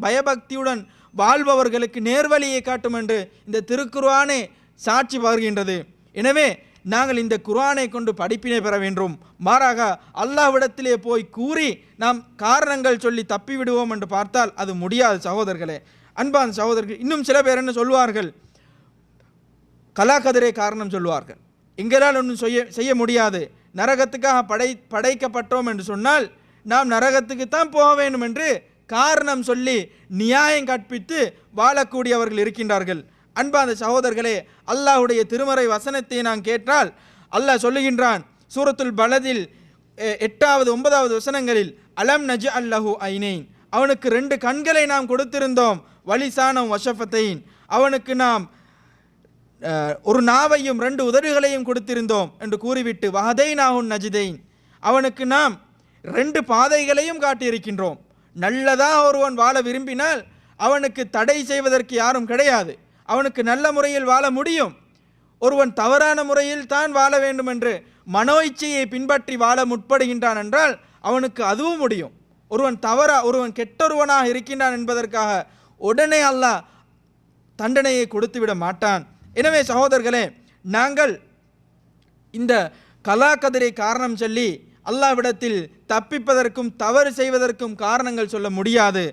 பயபக்தியுடன் வாழ்பவர்களுக்கு நேர்வழியை காட்டும் என்று இந்த திருக்குர்ஆனே சாட்சி பகர்கின்றது. எனவே நாங்கள் இந்த குர்ஆனை கொண்டு படிப்பினை பெற வேண்டும். மாறாக அல்லாஹ்விடத்திலே போய் கூறி நாம் காரணங்கள் சொல்லி தப்பி விடுவோம் என்று பார்த்தால் அது முடியாது சகோதரர்களே. அன்பான சகோதரர்கள், இன்னும் சில பேர் என்ன சொல்வார்கள், கலாக்கதிரை காரணம் சொல்வார்கள். எங்களால் ஒன்றும் செய்ய முடியாது, நரகத்துக்காக படைக்கப்பட்டோம் என்று சொன்னால் நாம் நரகத்துக்கு தான் போக வேண்டும் என்று காரணம் சொல்லி நியாயம் கற்பித்து வாழக்கூடியவர்கள் இருக்கின்றார்கள். அன்பான சகோதரர்களே, அல்லாஹ்வுடைய திருமறை வசனத்தை நான் கேட்டால் அல்லாஹ் சொல்லுகின்றான் சூரத்துல் பலதில் 8வது 9வது வசனங்களில், அலம் நஜ் அல்லஹு ஐனைன், அவனுக்கு 2 கண்களை நாம் கொடுத்திருந்தோம், வலிசானம் வஷஃபத்தைன், அவனுக்கு நாம் ஒரு நாவையும் 2 உதடுகளையும் கொடுத்திருந்தோம் என்று கூறிவிட்டு, வஹதைனாஹுன் நஜ்தைன், அவனுக்கு நாம் 2 பாதைகளையும் காட்டியிருக்கின்றோம். நல்லதாக ஒருவன் வாழ விரும்பினால் அவனுக்கு தடை செய்வதற்கு யாரும் கிடையாது, அவனுக்கு நல்ல முறையில் வாழ முடியும். ஒருவன் தவறான முறையில் தான் வாழ வேண்டும் என்று மனோ இச்சையை பின்பற்றி வாழ முற்படுகின்றான் என்றால் அவனுக்கு அதுவும் முடியும். ஒருவன் கெட்டொருவனாக இருக்கின்றான் என்பதற்காக உடனே அல்லாஹ் தண்டனையை கொடுத்துவிட மாட்டான். எனவே சகோதரர்களே, நாங்கள் இந்த கலாக்கதிரை காரணம் சொல்லி அல்லாஹ்விடத்தில் தப்பிப்பதற்கும் தவறு செய்வதற்கும் காரணங்கள் சொல்ல முடியாது.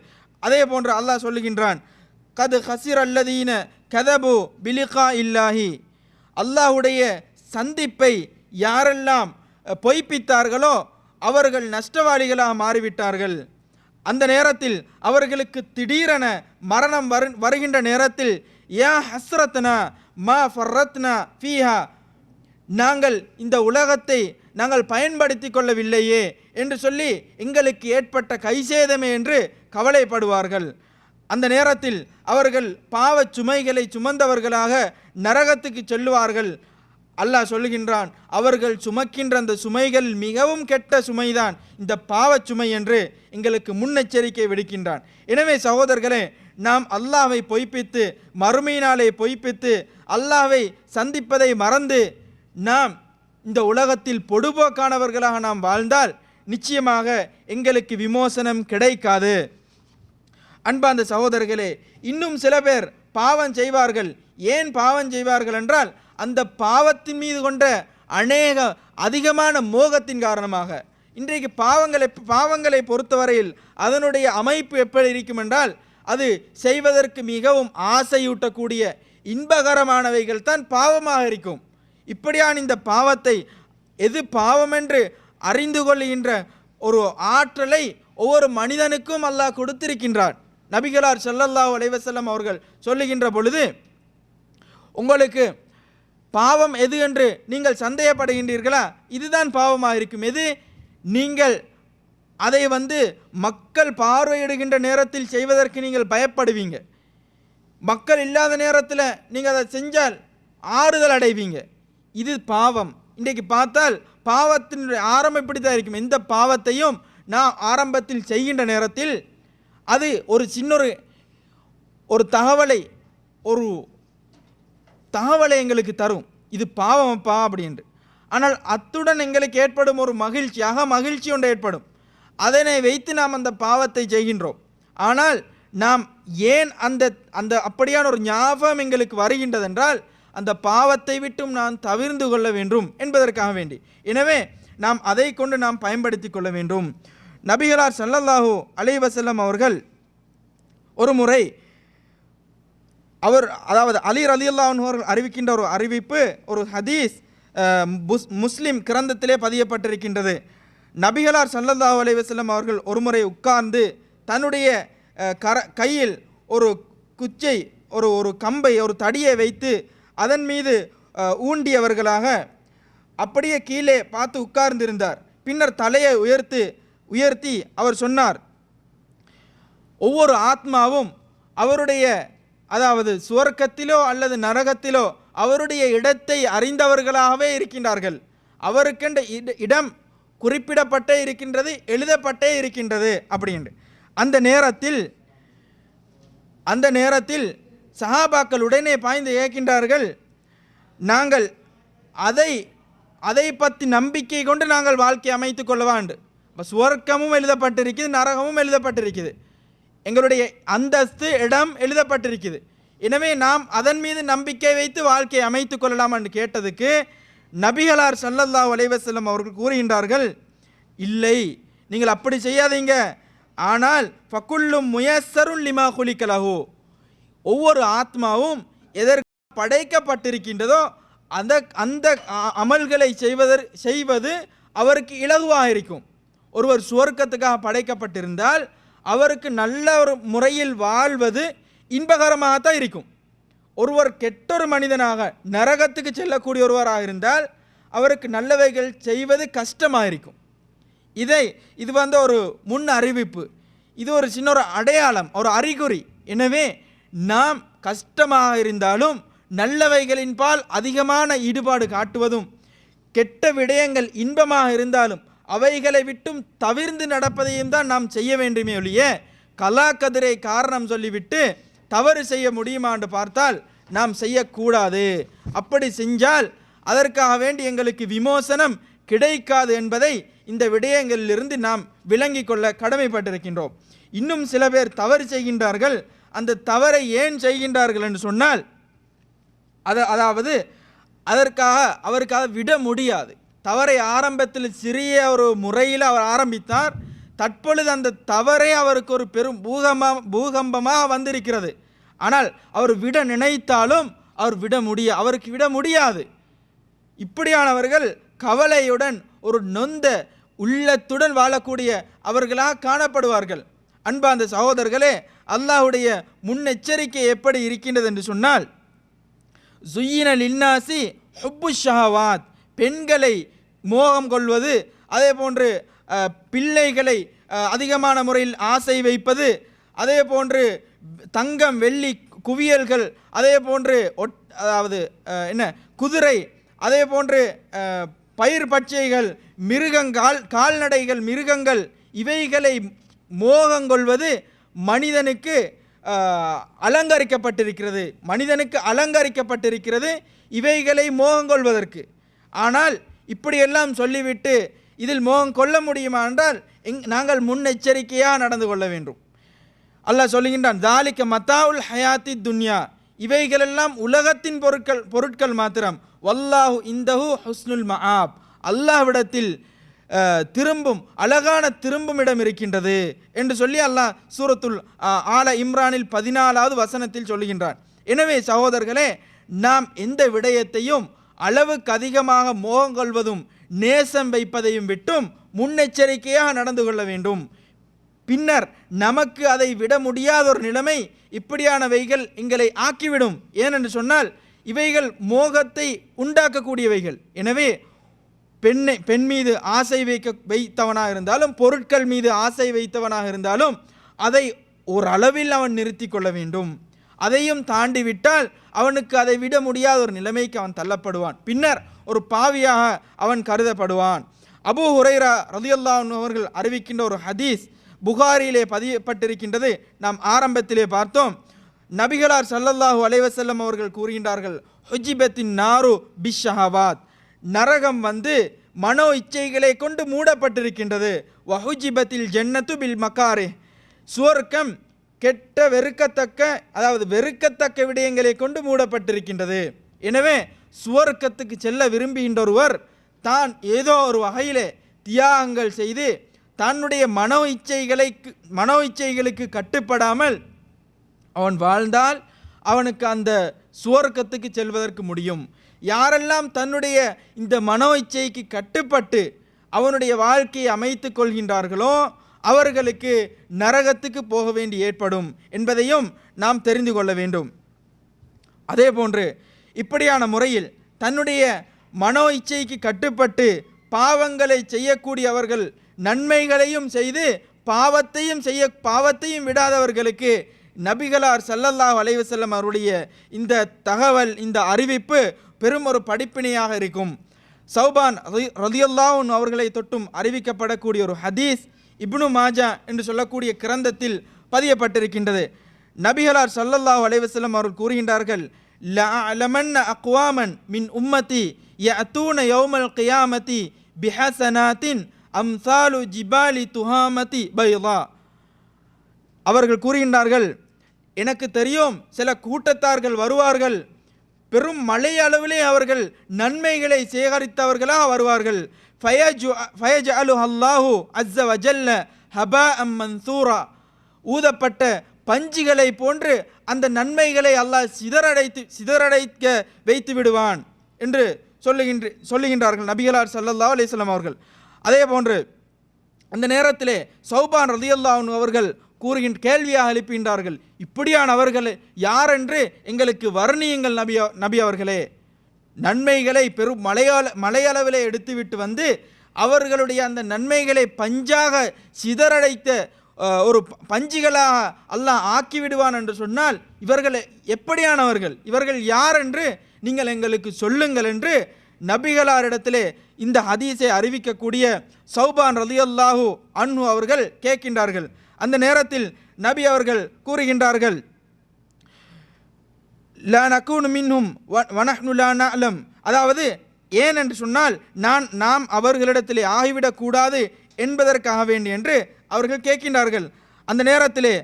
அதே போன்று அல்லாஹ் சொல்லுகின்றான், கது ஹசிர் அல்லதீன கதபு பிலிகா இல்லாஹி, அல்லாஹ்வுடைய சந்திப்பை யாரெல்லாம் பொய்ப்பித்தார்களோ அவர்கள் நஷ்டவாளிகளாக மாறிவிட்டார்கள். அந்த நேரத்தில் அவர்களுக்கு திடீரென மரணம் வருகின்ற நேரத்தில், யா ஹஸ்ரத்னா மா ஃபர்ரத்னா ஃபீஹா, நாங்கள் இந்த உலகத்தை நாங்கள் பயன்படுத்தி கொள்ளவில்லையே என்று சொல்லி எங்களுக்கு ஏற்பட்ட கைசேதமே என்று கவலைப்படுவார்கள். அந்த நேரத்தில் அவர்கள் பாவச் சுமைகளை சுமந்தவர்களாக நரகத்துக்கு செல்லுவார்கள். அல்லாஹ் சொல்லுகின்றான், அவர்கள் சுமக்கின்ற அந்த சுமைகள் மிகவும் கெட்ட சுமைதான் இந்த பாவச் சுமை என்று எங்களுக்கு முன்னெச்சரிக்கை விடுக்கின்றான். எனவே சகோதரர்களே, நாம் அல்லாஹ்வை பொய்ப்பித்து மறுமையினாலே பொய்ப்பித்து அல்லாஹ்வை சந்திப்பதை மறந்து நாம் இந்த உலகத்தில் பொடுபோக்கானவர்களாக நாம் வாழ்ந்தால் நிச்சயமாக எங்களுக்கு விமோசனம் கிடைக்காது. அன்பார்ந்த சகோதரர்களே, இன்னும் சில பேர் பாவம் செய்வார்கள். ஏன் பாவம் செய்வார்கள் என்றால், அந்த பாவத்தின் மீது கொண்ட அதிகமான மோகத்தின் காரணமாக. இன்றைக்கு பாவங்களை பொறுத்தவரையில் அதனுடைய அமைப்பு எப்படி இருக்கும் என்றால், அது செய்வதற்கு மிகவும் ஆசையூட்டக்கூடிய இன்பகரமானவைகள் தான் பாவமாக இருக்கும். இப்படியான இந்த பாவத்தை எது பாவம் என்று அறிந்து கொள்கின்ற ஒரு ஆற்றலை ஒவ்வொரு மனிதனுக்கும் அல்லாஹ் கொடுத்திருக்கின்றான். நபிகளார் ஸல்லல்லாஹு அலைஹி வஸல்லம் அவர்கள் சொல்லுகின்ற பொழுது, உங்களுக்கு பாவம் எது என்று நீங்கள் சந்தேகப்படுகின்றீர்களா, இதுதான் பாவமாக இருக்கும். எது? நீங்கள் அதை மக்கள் பார்வையிடுகின்ற நேரத்தில் செய்வதற்கு நீங்கள் பயப்படுவீங்க. மக்கள் இல்லாத நேரத்தில் நீங்கள் அதை செஞ்சால் ஆறுதல் அடைவீங்க. இது பாவம். இன்றைக்கு பார்த்தால் பாவத்தினுடைய ஆரம்பம் இப்படி தான் இருக்கும். எந்த பாவத்தையும் நான் ஆரம்பத்தில் செய்கின்ற நேரத்தில் அது ஒரு சின்ன ஒரு தகவலை எங்களுக்கு தரும், இது பாவமப்பா அப்படின்று. ஆனால் அத்துடன் எங்களுக்கு ஏற்படும் ஒரு மகிழ்ச்சி ஒன்று ஏற்படும். அதனை வைத்து நாம் அந்த பாவத்தை செய்கின்றோம். ஆனால் நாம் ஏன் அந்த அப்படியான ஒரு ஞாபகம் எங்களுக்கு வருகின்றது என்றால், அந்த பாவத்தை விட்டும் நான் தவிர்ந்து கொள்ள வேண்டும் என்பதற்காக வேண்டி. எனவே நாம் அதை கொண்டு நாம் பயன்படுத்தி கொள்ள வேண்டும். நபிகளார் ஸல்லல்லாஹு அலைஹி வஸல்லம் அவர்கள் ஒரு முறை அதாவது அலி ரலியல்லாஹு அன்ஹு அவர்கள் அறிவிக்கின்ற ஒரு அறிவிப்பு, ஒரு ஹதீஸ் முஸ்லிம் கிரந்தத்திலே பதியப்பட்டிருக்கின்றது. நபிகளார் ஸல்லல்லாஹு அலைஹி வஸல்லம் அவர்கள் ஒரு முறை உட்கார்ந்து தன்னுடைய கையில் ஒரு குச்சை, ஒரு கம்பை, ஒரு தடியை வைத்து அதன் மீது ஊண்டியவர்களாக அப்படியே கீழே பார்த்து உட்கார்ந்திருந்தார். பின்னர் தலையை உயர்த்தி அவர் சொன்னார், ஒவ்வொரு ஆத்மாவும் அவருடைய அதாவது சுவர்க்கத்திலோ அல்லது நரகத்திலோ அவருடைய இடத்தை அறிந்தவர்களாகவே இருக்கின்றார்கள். அவருக்கென்ற இடம் குறிப்பிடப்பட்டே இருக்கின்றது, எழுதப்பட்டே இருக்கின்றது அப்படின்னு. அந்த நேரத்தில் சஹாபாக்கள் உடனே பாய்ந்து கேட்கின்றார்கள், நாங்கள் அதை பற்றி நம்பிக்கை கொண்டு நாங்கள் வாழ்க்கை அமைத்து கொள்ளவாண்டு. சுவர்க்கமும் எழுதப்பட்டிருக்குது, நரகமும் எழுதப்பட்டிருக்குது, எங்களுடைய அந்தஸ்து இடம் எழுதப்பட்டிருக்குது. எனவே நாம் அதன் மீது நம்பிக்கை வைத்து வாழ்க்கையை அமைத்து கொள்ளலாம் என்று கேட்டதுக்கு நபிகளார் ஸல்லல்லாஹு அலைஹி வஸல்லம் அவர்கள் கூறுகின்றார்கள், இல்லை, நீங்கள் அப்படி செய்யாதீங்க. ஆனால் ஃபகுல்லும் முயஸ்ஸருன் லிமா குலிகலஹு, ஒவ்வொரு ஆத்மாவும் எதற்கு படைக்கப்பட்டிருக்கின்றதோ அந்த அமல்களை செய்வது அவருக்கு இலகுவாக இருக்கும். ஒருவர் சுவர்க்கத்துக்காக படைக்கப்பட்டிருந்தால் அவருக்கு நல்ல ஒரு முறையில் வாழ்வது இன்பகரமாகத்தான் இருக்கும். ஒருவர் கெட்டொரு மனிதனாக நரகத்துக்கு செல்லக்கூடிய ஒருவராக இருந்தால் அவருக்கு நல்லவைகள் செய்வது கஷ்டமாக இருக்கும். இது ஒரு முன் அறிவிப்பு, இது ஒரு சின்ன ஒரு அடையாளம், ஒரு அறிகுறி. எனவே நாம் கஷ்டமாக இருந்தாலும் நல்லவைகளின் பால் அதிகமான ஈடுபாடு காட்டுவதும், கெட்ட விடயங்கள் இன்பமாக இருந்தாலும் அவைகளை விட்டும் தவிர்ந்து நடப்பதையும் தான் நாம் செய்ய வேண்டுமே ஒழிய கலாக்கதிரை காரணம் சொல்லிவிட்டு தவறு செய்ய முடியுமா என்று பார்த்தால் நாம் செய்யக்கூடாது. அப்படி செஞ்சால் அதற்காக வேண்டி எங்களுக்கு விமோசனம் கிடைக்காது என்பதை இந்த விடயங்களிலிருந்து நாம் விளங்கி கொள்ள கடமைப்பட்டிருக்கின்றோம். இன்னும் சில பேர் தவறு செய்கின்றார்கள். அந்த தவறை ஏன் செய்கின்றார்கள் என்று சொன்னால், அதாவது அவருக்காக விட முடியாது. தவறை ஆரம்பத்தில் சிறிய ஒரு முறையில் அவர் ஆரம்பித்தார். தற்பொழுது அந்த தவறே அவருக்கு ஒரு பெரும் பூகம்பமாக வந்திருக்கிறது. ஆனால் அவர் விட நினைத்தாலும் அவருக்கு விட முடியாது. இப்படியானவர்கள் கவலையுடன் ஒரு நொந்த உள்ளத்துடன் வாழக்கூடிய அவர்களாக காணப்படுவார்கள். அன்பார்ந்த சகோதரர்களே, அல்லாஹ்வுடைய முன்னெச்சரிக்கை எப்படி இருக்கின்றது என்று சொன்னால், ஸுய்யின லின்னாசி ஹுப்பு ஷஹவாத், பெண்களை மோகம் கொள்வது, அதே போன்று பிள்ளைகளை அதிகமான முறையில் ஆசை வைப்பது, அதே போன்று தங்கம் வெள்ளி குவியல்கள், அதே போன்று குதிரை, அதே போன்று பயிர் பச்சைகள், கால்நடைகள், மிருகங்கள், இவைகளை மோகங்கொள்வது மனிதனுக்கு அலங்கரிக்கப்பட்டிருக்கிறது இவைகளை மோகங்கொள்வதற்கு. ஆனால் இப்படியெல்லாம் சொல்லிவிட்டு இதில் மோகம் கொள்ள முடியுமா என்றால் நாங்கள் முன்னெச்சரிக்கையாக நடந்து கொள்ள வேண்டும். அல்லாஹ் சொல்லுகின்றான், தாலிக்க மத்தாவுல் ஹயாத்தி துன்யா, இவைகளெல்லாம் உலகத்தின் பொருட்கள் மாத்திரம். வல்லாஹு இந்தஹு ஹுஸ்னுல் மஆப், அல்லாஹ்விடத்தில் திரும்பும் அழகான திரும்பும் இடம் இருக்கின்றது என்று சொல்லி அல்லாஹ் சூரத்துல் ஆல இம்ரானில் 14வது வசனத்தில் சொல்லுகின்றான். எனவே சகோதரர்களே, நாம் எந்த விடயத்தையும் அளவுக்கு அதிகமாக மோகம் கொள்வதும் நேசம் வைப்பதையும் விட்டும் முன்னெச்சரிக்கையாக நடந்து கொள்ள வேண்டும். பின்னர் நமக்கு அதை விட முடியாத ஒரு நிலைமை இப்படியானவைகள் எங்களை ஆக்கிவிடும். ஏனென்று சொன்னால் இவைகள் மோகத்தை உண்டாக்கக்கூடியவைகள். எனவே பெண் மீது ஆசை வைத்தவனாக இருந்தாலும், பொருட்கள் மீது ஆசை வைத்தவனாக இருந்தாலும் அதை ஒரு அளவில் அவன் நிறுத்தி கொள்ள வேண்டும். அதையும் தாண்டி விட்டால் அவனுக்கு அதை விட முடியாத ஒரு நிலைமைக்கு அவன் தள்ளப்படுவான். பின்னர் ஒரு பாவியாக அவன் கருதப்படுவான். அபூ ஹுரைரா ரலியல்லாஹு அன்ஹு அவர்கள் அறிவிக்கின்ற ஒரு ஹதீஸ் புகாரியிலே பதியப்பட்டிருக்கின்றது. நாம் ஆரம்பத்திலே பார்த்தோம். நபிகளார் ஸல்லல்லாஹு அலைஹி வஸல்லம் அவர்கள் கூறுகின்றார்கள், ஹுஜிபத்தின் நாரு பிஷ்ஷஹவாத், நரகம் மனோ இச்சைகளை கொண்டு மூடப்பட்டிருக்கின்றது. வஹுஜிபத்தில் ஜன்னத்து பில் மக்காரே, சுவர்க்கம் கெட்ட வெறுக்கத்தக்க விடயங்களை கொண்டு மூடப்பட்டிருக்கின்றது. எனவே சுவர்க்கத்துக்கு செல்ல விரும்புகின்ற ஒருவர் தான் ஏதோ ஒரு வகையிலே தியாகங்கள் செய்து தன்னுடைய மனோ இச்சைகளுக்கு கட்டுப்படாமல் அவன் வாழ்ந்தால் அவனுக்கு அந்த சுவர்க்கத்துக்கு செல்வதற்கு முடியும். யாரெல்லாம் தன்னுடைய இந்த மனோ இச்சைக்கு கட்டுப்பட்டு அவனுடைய வாழ்க்கையை அமைத்து கொள்கின்றார்களோ அவர்களுக்கு நரகத்துக்கு போக வேண்டி ஏற்படும் என்பதையும் நாம் தெரிந்து கொள்ள வேண்டும். அதே போன்று இப்படியான முறையில் தன்னுடைய மனோ இச்சைக்கு கட்டுப்பட்டு பாவங்களை செய்யக்கூடியவர்கள் நன்மைகளையும் செய்து பாவத்தையும் விடாதவர்களுக்கு நபிகளார் ஸல்லல்லாஹு அலைஹி வஸல்லம் அவருடைய இந்த தகவல், இந்த அறிவிப்பு பெரும் ஒரு படிப்பினையாக இருக்கும். சௌபான் ரலியல்லாஹு அன்ஹு அவர்களை தொட்டும் அறிவிக்கப்படக்கூடிய ஒரு ஹதீஸ் இப்னு மாஜா என்று சொல்லக்கூடிய கிரந்தத்தில் பதியப்பட்டிருக்கின்றது. நபிகளார் ஸல்லல்லாஹு அலைஹி வஸல்லம் அவர்கள் கூறுகின்றார்கள், லஅலமன்ன அக்வாமன் மின் உம்மதி யஅதூன யௌமல் கியாமதி பிஹஸனாத்தின் அம்சாலு ஜிபாலி துஹாமதி பைதா. அவர்கள் கூறுகின்றார்கள், எனக்கு தெரியும் சில கூட்டத்தார்கள் வருவார்கள், பெரும் மலை அளவிலே அவர்கள் நன்மைகளை சேகரித்தவர்களாக வருவார்கள். ஃபயஜஅலு அல்லாஹு அஸ்ஸ வஜல்ல ஹபாஅம் மன்சூரா, ஊதப்பட்ட பஞ்சுகளை போன்று அந்த நன்மைகளை அல்லாஹ் சிதறடைக்க வைத்து விடுவான் என்று சொல்லுகின்றார்கள் நபிகளார் ஸல்லல்லாஹு அலைஹி வஸல்லம் அவர்கள். அதே போன்று அந்த நேரத்திலே சௌபான் ரலியல்லாஹு அன்ஹு அவர்கள் கேள்வியாக எழுப்புகின்றார்கள், இப்படியான அவர்கள் யாரென்று எங்களுக்கு வர்ணியுங்கள் நபி அவர்களே. நன்மைகளை பெரும் மலையளவிலே எடுத்துவிட்டு அவர்களுடைய அந்த நன்மைகளை பஞ்சாக சிதறடைத்த ஒரு பஞ்சுகளாக அல்லாஹ் ஆக்கிவிடுவான் என்று சொன்னால் இவர்கள் எப்படியானவர்கள், இவர்கள் யார் என்று நீங்கள் எங்களுக்கு சொல்லுங்கள் என்று நபிகளாரிடத்திலே இந்த ஹதீஸை அறிவிக்கக்கூடிய சௌபான் ரலியல்லாஹு அன்ஹு அவர்கள் கேட்கின்றார்கள். அந்த நேரத்தில் நபி அவர்கள் கூறுகின்றார்கள், லா நகூனு மின்ஹும் வனஹ்னு லா நஅலம், அதாவது ஏன் என்று சொன்னால் நாம் அவர்களிடத்திலே ஆகிவிடக்கூடாது என்பதற்காக வேண்டி என்று அவர்கள் கேட்கின்றார்கள். அந்த நேரத்திலே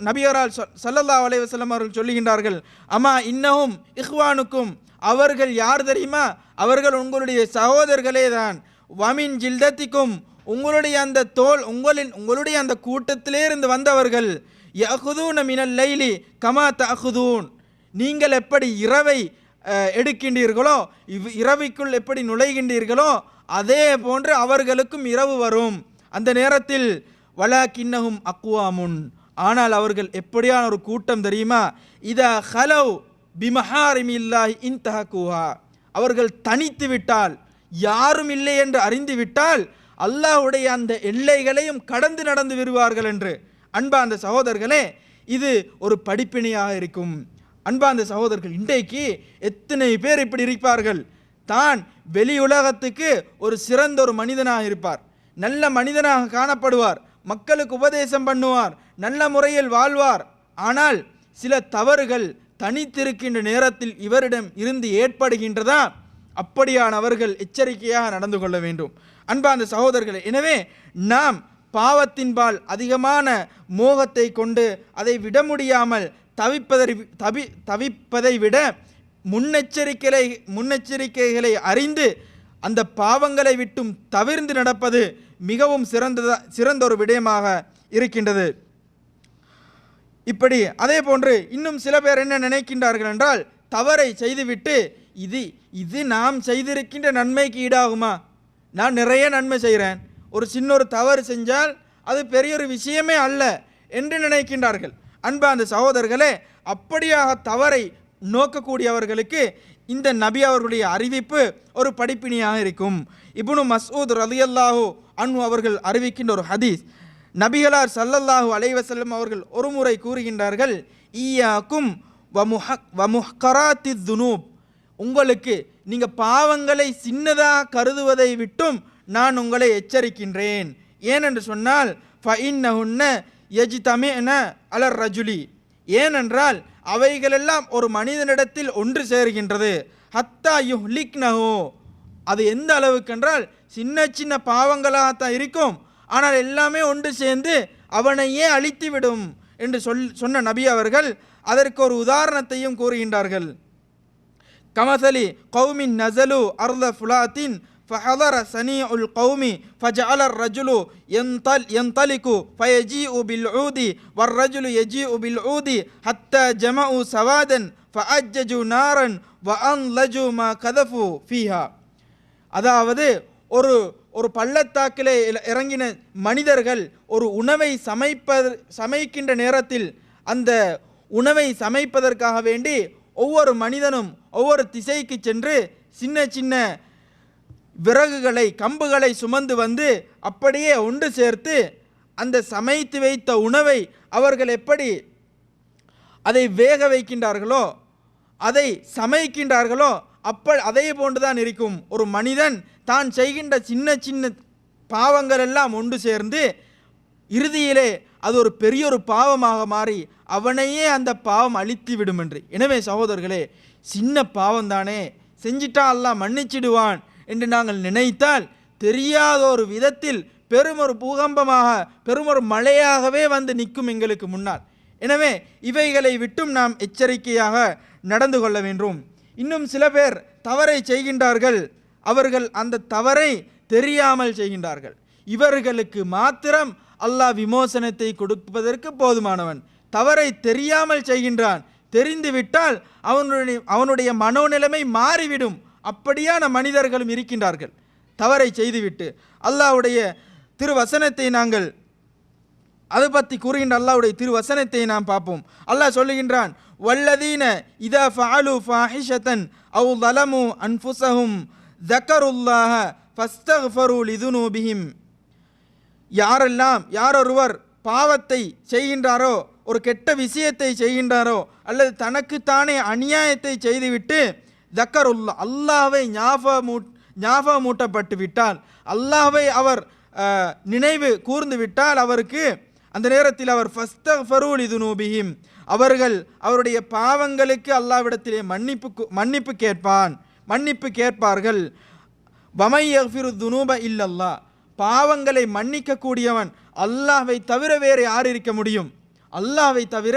நபியரால் ஸல்லல்லாஹு அலைஹி வஸல்லம் அவர்கள் சொல்லுகின்றார்கள், அம்மா இன்னஹும் இஹ்வானுக்கும், அவர்கள் யார் தெரியுமா, அவர்கள் உங்களுடைய சகோதரர்களே தான். வமின் ஜில்தத்திக்கும், உங்களுடைய அந்த உங்களுடைய அந்த கூட்டத்திலே இருந்து வந்தவர்கள். யஅகுதூன மினல் லைலி கமா தஅகுதூன், நீங்கள் எப்படி இரவை எடுக்கின்றீர்களோ, இரவிக்குள் எப்படி நுழைகின்றீர்களோ அதே போன்று அவர்களுக்கும் இரவு வரும். அந்த நேரத்தில் வலாக்கின்னஹும் அக்வாமுன், ஆனால் அவர்கள் எப்படியான ஒரு கூட்டம் தெரியுமா, இதா ஹலவ் பிமஹாரிமில்லாஹி இன்தஹகுஹா, அவர்கள் தனித்து விட்டால், யாரும் இல்லை என்று அறிந்து விட்டால் அல்லாஹ்வுடைய அந்த எல்லைகளையும் கடந்து நடந்து வருவார்கள் என்று. அன்பார்ந்த சகோதரர்களே, இது ஒரு படிப்பினையாக இருக்கும். அன்பார்ந்த சகோதரர்கள், இன்றைக்கு எத்தனை பேர் இப்படி இருப்பார்கள், தான் வெளி உலகத்துக்கு ஒரு சிறந்த ஒரு மனிதனாக இருப்பார், நல்ல மனிதனாக காணப்படுவார், மக்களுக்கு உபதேசம் பண்ணுவார், நல்ல முறையில் வாழ்வார். ஆனால் சில தவறுகள் தனித்திருக்கின்ற நேரத்தில் இவரிடம் இருந்து ஏற்படுகின்றதா, அப்படியானவர்கள் எச்சரிக்கையாக நடந்து கொள்ள வேண்டும். அன்பார்ந்த சகோதரர்களே, எனவே நாம் பாவத்தின்பால் அதிகமான மோகத்தை கொண்டு அதை விட முடியாமல் தவிப்பதை விட முன்னெச்சரிக்கைகளை அறிந்து அந்த பாவங்களை விட்டும் தவிர்ந்து நடப்பது மிகவும் சிறந்த ஒரு விடயமாக இருக்கின்றது. இப்படி அதே போன்று இன்னும் சில பேர் என்ன நினைக்கின்றார்கள் என்றால், தவறை செய்துவிட்டு இது நாம் செய்திருக்கின்ற நன்மைக்கு ஈடாகுமா, நான் நிறைய நன்மை செய்கிறேன், ஒரு சின்ன ஒரு தவறு செஞ்சால் அது பெரிய ஒரு விஷயமே அல்ல என்று நினைக்கின்றார்கள். அன்பார்ந்த சகோதரர்களே, அப்படியாக தவறை நோக்கக்கூடியவர்களுக்கு இந்த நபி அவர்களுடைய அறிவிப்பு ஒரு படிப்பினியாக இருக்கும். இப்னு மஸ்ஊத் ரலியல்லாஹு அன்ஹு அவர்கள் அறிவிக்கின்ற ஒரு ஹதீஸ், நபிகளார் ஸல்லல்லாஹு அலைஹி வஸல்லம் அவர்கள் ஒரு முறை கூறுகின்றார்கள், ஈயாக்கும் வமுஹ்கராத்தித் துனூப், உங்களுக்கு நீங்கள் பாவங்களை சின்னதாக கருதுவதை விட்டும் நான் உங்களை எச்சரிக்கின்றேன். ஏனென்று சொன்னால் ஃபஇன்னஹுன்ன யஜ்தமிஅன அலர் ரஜுலி, ஏனென்றால் அவைகளெல்லாம் ஒரு மனிதனிடத்தில் ஒன்று சேர்கின்றது. ஹத்தா யுஹ்லிக்னஹு, அது எந்த அளவுக்கு என்றால் சின்ன சின்ன பாவங்களாகத்தான் இருக்கும், ஆனால் எல்லாமே ஒன்று சேர்ந்து அவனையே அழித்துவிடும் என்று சொன்ன நபி அவர்கள் அதற்கு ஒரு உதாரணத்தையும் கூறுகின்றார்கள். கமசலி கௌமின் நஸலு அர்த ஃபுலாத்தின் فحضر سنيع القوم فجعل الرجل ينطلق فيجيء بالعود والرجل يجيء بالعود حتى جمعوا سوادا فأججوا نارا وأنلجوا ما كذفوا فيها. அதாவது ஒரு பள்ளத்தாக்கிலே இறங்கின மனிதர்கள் ஒரு உணவை சமைக்கின்ற நேரத்தில் அந்த உணவை சமைப்பதற்காக வேண்டி ஒவ்வொரு மனிதனும் ஒவ்வொரு திசைக்கு சென்று சின்ன சின்ன விறகுகளை கம்புகளை சுமந்து வந்து அப்படியே ஒன்று சேர்த்து அந்த சமைத்து வைத்த உணவை அவர்கள் எப்படி அதை வேக வைக்கின்றார்களோ, அதை சமைக்கின்றார்களோ, அதே போன்றுதான் இருக்கும். ஒரு மனிதன் தான் செய்கின்ற சின்ன சின்ன பாவங்கள் எல்லாம் ஒன்று சேர்ந்து இறுதியிலே அது ஒரு பெரிய ஒரு பாவமாக மாறி அவனையே அந்த பாவம் அழித்து விடும் என்று. எனவே சகோதரர்களே, சின்ன பாவம் தானே, செஞ்சிட்டா அல்லாஹ் மன்னிச்சிடுவான் என்று நாங்கள் நினைத்தால் தெரியாத ஒரு விதத்தில் பெரும் ஒரு பூகம்பமாக பெரும் ஒரு மழையாகவே வந்து நிற்கும் எங்களுக்கு முன்னால். எனவே இவைகளை விட்டும் நாம் எச்சரிக்கையாக நடந்து கொள்ள வேண்டும். இன்னும் சில பேர் தவறை செய்கின்றார்கள், அவர்கள் அந்த தவறை தெரியாமல் செய்கின்றார்கள். இவர்களுக்கு மாத்திரம் அல்லாஹ் விமோசனத்தை கொடுப்பதற்கு போதுமானவன். தவறை தெரியாமல் செய்கின்றான், தெரிந்துவிட்டால் அவனுடைய மனோநிலைமை மாறிவிடும். அப்படியான மனிதர்களும் இருக்கின்றார்கள். தவறை செய்துவிட்டு அல்லாஹ்வுடைய திருவசனத்தை நாங்கள் அது பற்றி கூறுகின்ற அல்லாஹ்வுடைய திருவசனத்தை நாம் பார்ப்போம். அல்லாஹ் சொல்லுகின்றான், வல்லதீன இதா ஃபஅலு ஃபாஹிஷதன் அவ் ஸலமு அன்ஃபுஸஹும் ஸக்கருல்லாஹ ஃபஸ்தக்ஃபரு லிதுனூபிஹிம், யாரொருவர் பாவத்தை செய்கின்றாரோ, ஒரு கெட்ட விஷயத்தை செய்கின்றாரோ, அல்லது தனக்குத்தானே அநியாயத்தை செய்துவிட்டு ஜக்கருல்லா அல்லாஹ்வை ஞாபகமூட்டப்பட்டு விட்டால், அல்லாஹ்வை அவர் நினைவு கூர்ந்து விட்டால், அவருக்கு அந்த நேரத்தில் அவர் ஃபஸ்தக்ஃபரு லிதுனூபிஹிம், அவர்கள் அவருடைய பாவங்களுக்கு அல்லாஹ்விடத்திலே மன்னிப்பு கேட்பார்கள். வமை யக்ஃபிரு துனூப இல்லல்லாஹ், பாவங்களை மன்னிக்க கூடியவன் அல்லாஹ்வை தவிர வேறு யார் இருக்க முடியும்? அல்லாஹ்வை தவிர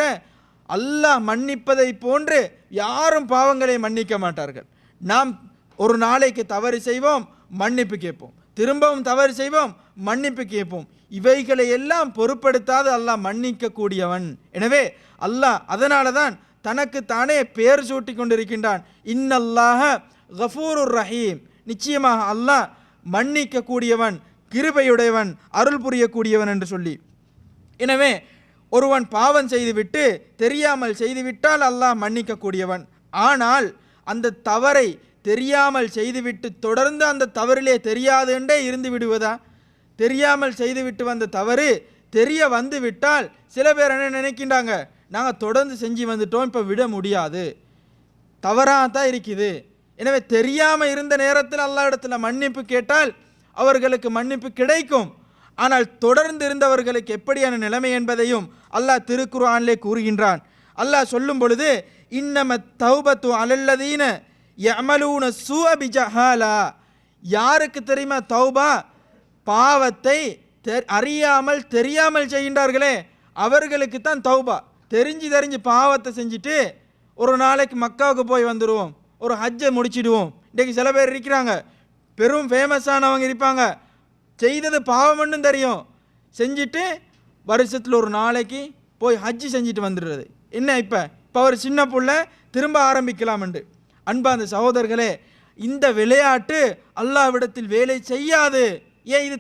அல்லாஹ் மன்னிப்பதை போன்று யாரும் பாவங்களை மன்னிக்க மாட்டார்கள். நாம் ஒரு நாளைக்கு தவறு செய்வோம், மன்னிப்பு கேட்போம், திரும்பவும் தவறு செய்வோம், மன்னிப்பு கேட்போம். இவைகளை எல்லாம் பொருட்படுத்தாது அல்லாஹ் மன்னிக்க கூடியவன். எனவே அல்லாஹ் அதனால தான் தனக்கு தானே பெயர் சூட்டி கொண்டிருக்கின்றான், இன்னல்லாஹ கஃபூருர் ரஹீம், நிச்சயமாக அல்லாஹ் மன்னிக்க கூடியவன், கிருபையுடையவன், அருள் புரியக்கூடியவன் என்று சொல்லி. எனவே ஒருவன் பாவம் செய்துவிட்டு தெரியாமல் செய்துவிட்டால் அல்லாஹ் மன்னிக்க கூடியவன். ஆனால் அந்த தவறை தெரியாமல் செய்துவிட்டு தொடர்ந்து அந்த தவறிலே தெரியாது என்றே இருந்து விடுவதா? தெரியாமல் செய்துவிட்டு வந்த தவறு தெரிய வந்து விட்டால் சில பேர் என்ன நினைக்கின்றாங்க, நாங்கள் தொடர்ந்து செஞ்சு வந்துட்டோம், இப்போ விட முடியாது, தவறாக தான் இருக்குது, எனவே தெரியாமல் இருந்த நேரத்தில் அல்லாஹ் இடத்துல மன்னிப்பு கேட்டால் அவர்களுக்கு மன்னிப்பு கிடைக்கும். ஆனால் தொடர்ந்து இருந்தவர்களுக்கு எப்படியான நிலைமை என்பதையும் அல்லாஹ் திருக்குர்ஆனிலே கூறுகின்றான். அல்லாஹ் சொல்லும் பொழுது இன்னம தௌபத்து அலல்லதீன யஅமலூன ஸூஅ பிஜஹாலா, யாருக்கு தெரியுமா தௌபா? பாவத்தை அறியாமல் தெரியாமல் செய்கின்றார்களே அவர்களுக்கு தான் தௌபா. தெரிஞ்சு பாவத்தை செஞ்சுட்டு ஒரு நாளைக்கு மக்காவுக்கு போய் வந்துடுவோம், ஒரு ஹஜ்ஜை முடிச்சிடுவோம். இன்றைக்கு சில பேர் இருக்கிறாங்க, பெரும் ஃபேமஸானவங்க இருப்பாங்க, செய்தது பாவம்னு தெரியும், செஞ்சுட்டு வருஷத்தில் ஒரு நாளைக்கு போய் ஹஜ்ஜி செஞ்சுட்டு வந்துடுறது. என்ன இப்போ அவர் சின்ன புள்ள திரும்ப ஆரம்பிக்கலாம்ண்டு. அன்பார்ந்த சகோதரர்களே, இந்த விளையாட்டு அல்லாஹ்விடத்தில் வேலை செய்யாது. ஏன் இது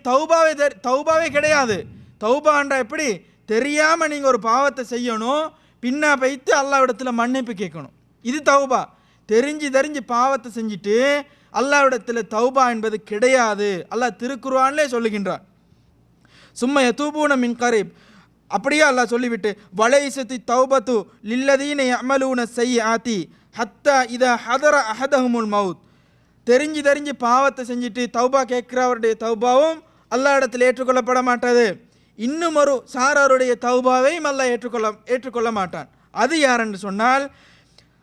தௌபாவே கிடையாது. தௌபாண்டா எப்படி? தெரியாமல் நீங்கள் ஒரு பாவத்தை செய்யணும், பின்னா வைத்து அல்லாஹ்விடத்தில் மன்னிப்பு கேட்கணும். இது தௌபா. தெரிஞ்சு பாவத்தை செஞ்சுட்டு அல்லாஹ்விடத்தில் தௌபா என்பது கிடையாது. அல்லாஹ் திருக்குர்ஆனிலே சொல்லுகின்றான். சும்மா யதூபூன மின் கரீப், அப்படியே அல்லாஹ் சொல்லிவிட்டு வலைசத்தி தௌபத்து லில்லதீன யஅமலூன ஸய்யிஆத்தி ஹத்தா இதா ஹதர அஹதஹுமுல் மவுத். தெரிஞ்சு பாவத்தை செஞ்சுட்டு தௌபா கேட்கிறவருடைய தௌபாவும் அல்லாஹ் இடத்தில் ஏற்றுக்கொள்ளப்பட மாட்டாது. இன்னும் ஒரு சாராருடைய தௌபாவையும் அல்லாஹ் ஏற்றுக்கொள்ள மாட்டான். அது யார் என்று சொன்னால்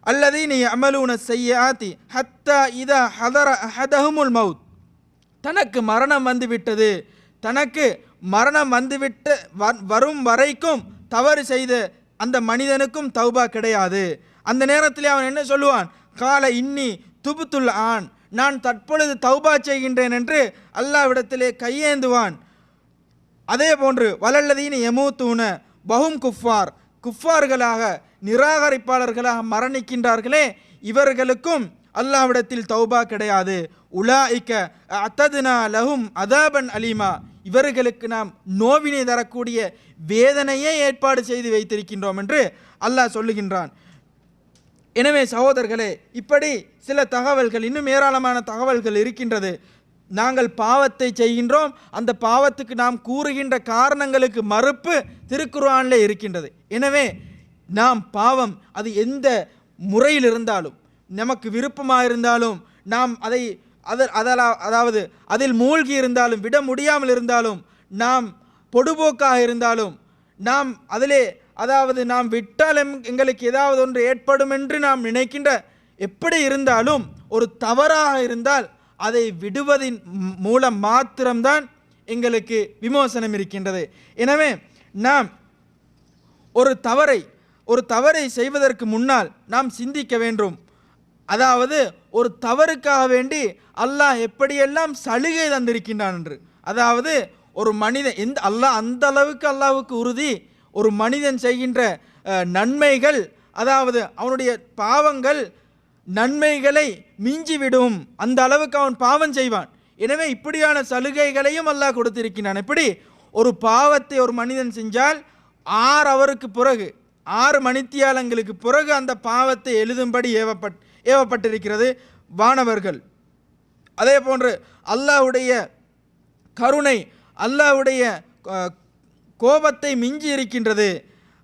அல்லதீன யஅமலூன ஸய்யிஆத்தி ஹத்தா இதா ஹதர அஹதஹுமுல் மவுத், தனக்கு மரணம் வந்துவிட்டது, தனக்கு மரணம் வந்துவிட்டு வரும் வரைக்கும் தவறு செய்த அந்த மனிதனுக்கும் தௌபா கிடையாது. அந்த நேரத்தில் அவன் என்ன சொல்லுவான்? கால இன்னி துபுத்துல் ஆன், நான் தற்பொழுது தௌபா செய்கின்றேன் என்று அல்லாஹ்விடத்திலே கையேந்துவான். அதே போன்று வலல்லதீன யமூத்தூன பஹும் குஃபார், குஃபார்களாக நிராகரிப்பாளர்களாக மரணிக்கின்றார்களே இவர்களுக்கும் அல்லாஹ்விடத்தில் தௌபா கிடையாது. உலாயிக்க அத்ததுனா லஹும் அதாபன் அலீமா, இவர்களுக்கு நாம் நோவினை தரக்கூடிய வேதனையே ஏற்பாடு செய்து வைத்திருக்கின்றோம் என்று அல்லாஹ் சொல்லுகின்றான். எனவே சகோதரர்களே, இப்படி சில தகவல்கள், இன்னும் ஏராளமான தகவல்கள் இருக்கின்றது. நாங்கள் பாவத்தை செய்கின்றோம், அந்த பாவத்துக்கு நாம் கூறுகின்ற காரணங்களுக்கு மறுப்பு திருக்குர்ஆனிலே இருக்கின்றது. எனவே நாம் பாவம் அது எந்த முறையில் இருந்தாலும், நமக்கு விருப்பமாக இருந்தாலும், நாம் அதாவது அதில் மூழ்கி இருந்தாலும், விட முடியாமல் இருந்தாலும், நாம் பொடுபோக்காக இருந்தாலும், நாம் அதிலே நாம் விட்டால் எங்களுக்கு ஏதாவது ஒன்று ஏற்படும் என்று நாம் நினைக்கின்ற எப்படி இருந்தாலும் ஒரு தவறாக இருந்தால் அதை விடுவதின் மூலம் மாத்திரம்தான் எங்களுக்கு விமோசனம் இருக்கின்றது. எனவே நாம் ஒரு தவறை செய்வதற்கு முன்னால் நாம் சிந்திக்க வேண்டும். அதாவது ஒரு தவறுக்காக வேண்டி அல்லாஹ் எப்படியெல்லாம் சலுகை தந்திருக்கின்றான் என்று. அதாவது ஒரு மனிதன் அல்லாஹ் அந்த அளவுக்கு அல்லாஹ்வுக்கு உறுதி, ஒரு மனிதன் செய்கின்ற நன்மைகள், அதாவது அவனுடைய பாவங்கள் நன்மைகளை மிஞ்சிவிடும், அந்த அளவுக்கு அவன் பாவம் செய்வான். எனவே இப்படியான சலுகைகளையும் அல்லாஹ் கொடுத்திருக்கிறான். எப்படி? ஒரு பாவத்தை ஒரு மனிதன் செஞ்சால் 6 ஹவருக்கு பிறகு, 6 மணித்தியாலங்களுக்கு பிறகு அந்த பாவத்தை எழுதும்படி ஏவப்பட்டிருக்கிறது வானவர்கள். அதே போன்று அல்லாஹ்வுடைய கருணை, அல்லாஹ்வுடைய கோபத்தை மிஞ்சி இருக்கின்றது.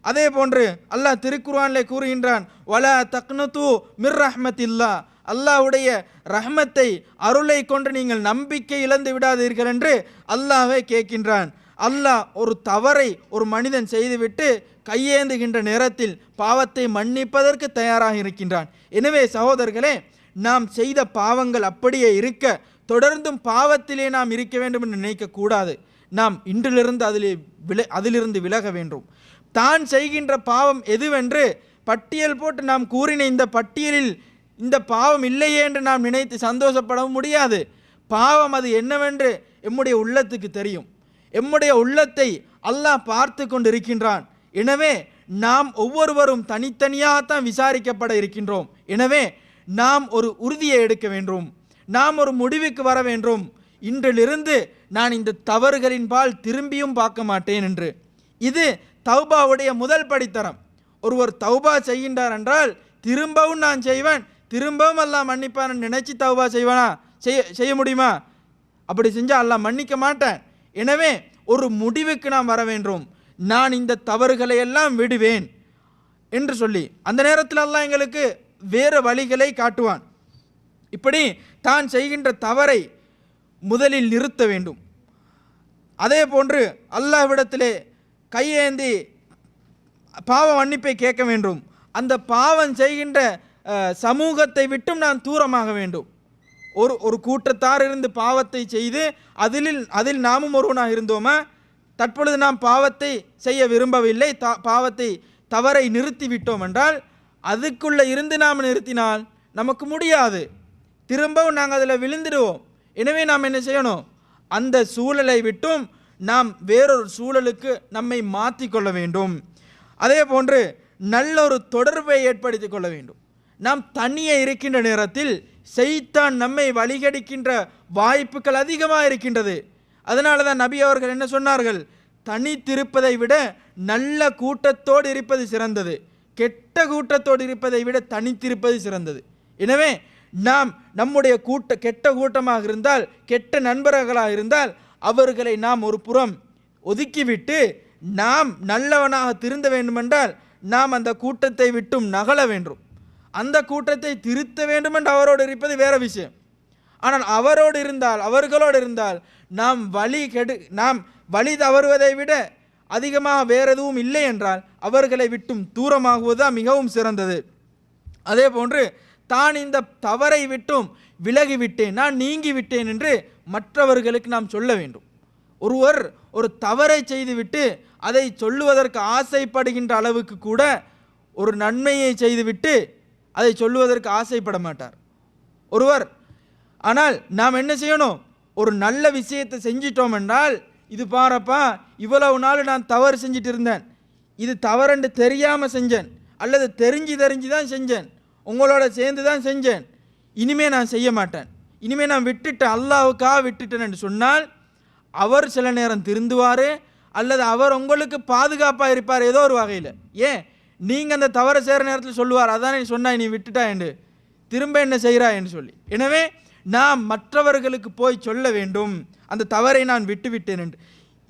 அதே போன்று அல்லாஹ் திருக்குர்ஆனிலே கூறுகின்றான், வலா தக்னது மிர் ரஹ்மத்தில்லா, அல்லாஹ்வுடைய ரஹ்மத்தை, அருளை கொண்டு நீங்கள் நம்பிக்கை இழந்து விடாதீர்கள் என்று அல்லாஹ்வே கேட்கின்றான். அல்லாஹ் ஒரு தவறை ஒரு மனிதன் செய்துவிட்டு கையேந்துகின்ற நேரத்தில் பாவத்தை மன்னிப்பதற்கு தயாராக இருக்கின்றான். எனவே சகோதரர்களே, நாம் செய்த பாவங்கள் அப்படியே இருக்க, தொடர்ந்தும் பாவத்திலே நாம் இருக்க வேண்டும் என்று நினைக்கக்கூடாது. நாம் இன்றிலிருந்து அதிலிருந்து விலக வேண்டும். தான் செய்கின்ற பாவம் எதுவென்று பட்டியல் போட்டு நாம் கூறின இந்த பட்டியலில் இந்த பாவம் இல்லையே என்று நாம் நினைத்து சந்தோஷப்படவும் முடியாது. பாவம் அது என்னவென்று எம்முடைய உள்ளத்துக்கு தெரியும். எம்முடைய உள்ளத்தை அல்லாஹ் பார்த்து கொண்டு இருக்கின்றான். எனவே நாம் ஒவ்வொருவரும் தனித்தனியாகத்தான் விசாரிக்கப்பட இருக்கின்றோம். எனவே நாம் ஒரு உறுதியை எடுக்க வேண்டும், நாம் ஒரு முடிவுக்கு வர வேண்டும். இன்றிலிருந்து நான் இந்த தவறுகளின் பால் திரும்பியும் பார்க்க மாட்டேன் என்று. இது தௌபாவுடைய முதல் படித்தரம். ஒருவர் தௌபா செய்கின்றார் என்றால் திரும்பவும் நான் செய்வேன், திரும்பவும் அல்லாஹ் மன்னிப்பான் நினைச்சு தௌபா செய்வானா? செய்ய முடியுமா? அப்படி செஞ்சால் அல்லாஹ் மன்னிக்க மாட்டேன். எனவே ஒரு முடிவுக்கு நாம் வர வேண்டும். நான் இந்த தவறுகளை எல்லாம் விடுவேன் என்று சொல்லி அந்த நேரத்தில் அல்லாஹ் எங்களுக்கு வேறு வழிகளை காட்டுவான். இப்படி தான் செய்கின்ற தவறை முதலில் நிறுத்த வேண்டும். அதே போன்று அல்லாஹ்விடத்திலே கையேந்தி பாவ மன்னிப்பை கேட்க வேண்டும். அந்த பாவம் செய்கின்ற சமூகத்தை விட்டும் நான் தூரமாக வேண்டும். ஒரு கூட்டத்தார் இருந்து பாவத்தை செய்து அதில் நாமும் ஒருவனாக இருந்தோமா? தற்பொழுது நாம் பாவத்தை செய்ய விரும்பவில்லை, பாவத்தை தவறை நிறுத்தி விட்டோம் என்றால் அதுக்குள்ளே இருந்து நாம் நிறுத்தினால் நமக்கு முடியாது, திரும்பவும் நாங்கள் அதில் விழுந்துடுவோம். எனவே நாம் என்ன செய்யணும்? அந்த சூழலை விட்டும் நாம் வேறொரு சூழலுக்கு நம்மை மாற்றி கொள்ள வேண்டும். அதே போன்று நல்ல ஒரு தொடர்பை ஏற்படுத்தி கொள்ள வேண்டும். நாம் தனியே இருக்கின்ற நேரத்தில் ஷைத்தான் நம்மை வழிகடிக்கின்ற வாய்ப்புகள் அதிகமாக இருக்கின்றது. அதனால தான் நபி அவர்கள் என்ன சொன்னார்கள்? தனித்திருப்பதை விட நல்ல கூட்டத்தோடு இருப்பது சிறந்தது, கெட்ட கூட்டத்தோடு இருப்பதை விட தனித்திருப்பது சிறந்தது. எனவே நாம் நம்முடைய கெட்ட கூட்டமாக இருந்தால், கெட்ட நண்பர்களாக இருந்தால் அவர்களை நாம் ஒரு புறம் ஒதுக்கிவிட்டு நாம் நல்லவனாக திருந்த வேண்டுமென்றால் நாம் அந்த கூட்டத்தை விட்டும் நகல வேண்டும். அந்த கூட்டத்தை திருத்த வேண்டுமென்று அவரோடு இருப்பது வேற விஷயம். ஆனால் அவர்களோடு இருந்தால் நாம் வழி தவறுவதை விட அதிகமாக வேறு எதுவும் இல்லை என்றால் அவர்களை விட்டும் தூரமாகுவதுதான் மிகவும் சிறந்தது. அதே போன்று தான் இந்த தவறை விட்டும் விலகிவிட்டேன், நான் நீங்கிவிட்டேன் என்று மற்றவர்களுக்கு நாம் சொல்ல வேண்டும். ஒருவர் ஒரு தவறை செய்துவிட்டு அதை சொல்லுவதற்கு ஆசைப்படுகின்ற அளவுக்கு கூட ஒரு நன்மையை செய்துவிட்டு அதை சொல்லுவதற்கு ஆசைப்பட மாட்டார் ஒருவர். ஆனால் நாம் என்ன செய்யணும்? ஒரு நல்ல விஷயத்தை செஞ்சிட்டோம் என்றால், இது பாரப்பா இவ்வளவு நாள் நான் தவறு செஞ்சிட்டு இருந்தேன், இது தவறுன்னு தெரியாமல் செஞ்சேன் அல்லது தெரிஞ்சு தான் செஞ்சேன், உங்களோட சேர்ந்து தான் செஞ்சேன், இனிமே நான் செய்ய மாட்டேன், இனிமே நான் விட்டுட்டேன், அல்லாஹ்வுக்காக விட்டுட்டேன் என்று சொன்னால் அவர் சில நேரம் திருந்துவார் அல்லது அவர் உங்களுக்கு பாதுகாப்பாக இருப்பார் ஏதோ ஒரு வகையில். ஏன் நீங்கள் அந்த தவறை செய்கிற நேரத்தில் சொல்லுவார், அதான் நீ சொன்னா நீ விட்டுட்டா என்று, திரும்ப என்ன செய்கிறா என்று சொல்லி. எனவே நாம் மற்றவர்களுக்கு போய் சொல்ல வேண்டும், அந்த தவறை நான் விட்டுவிட்டேன் என்று.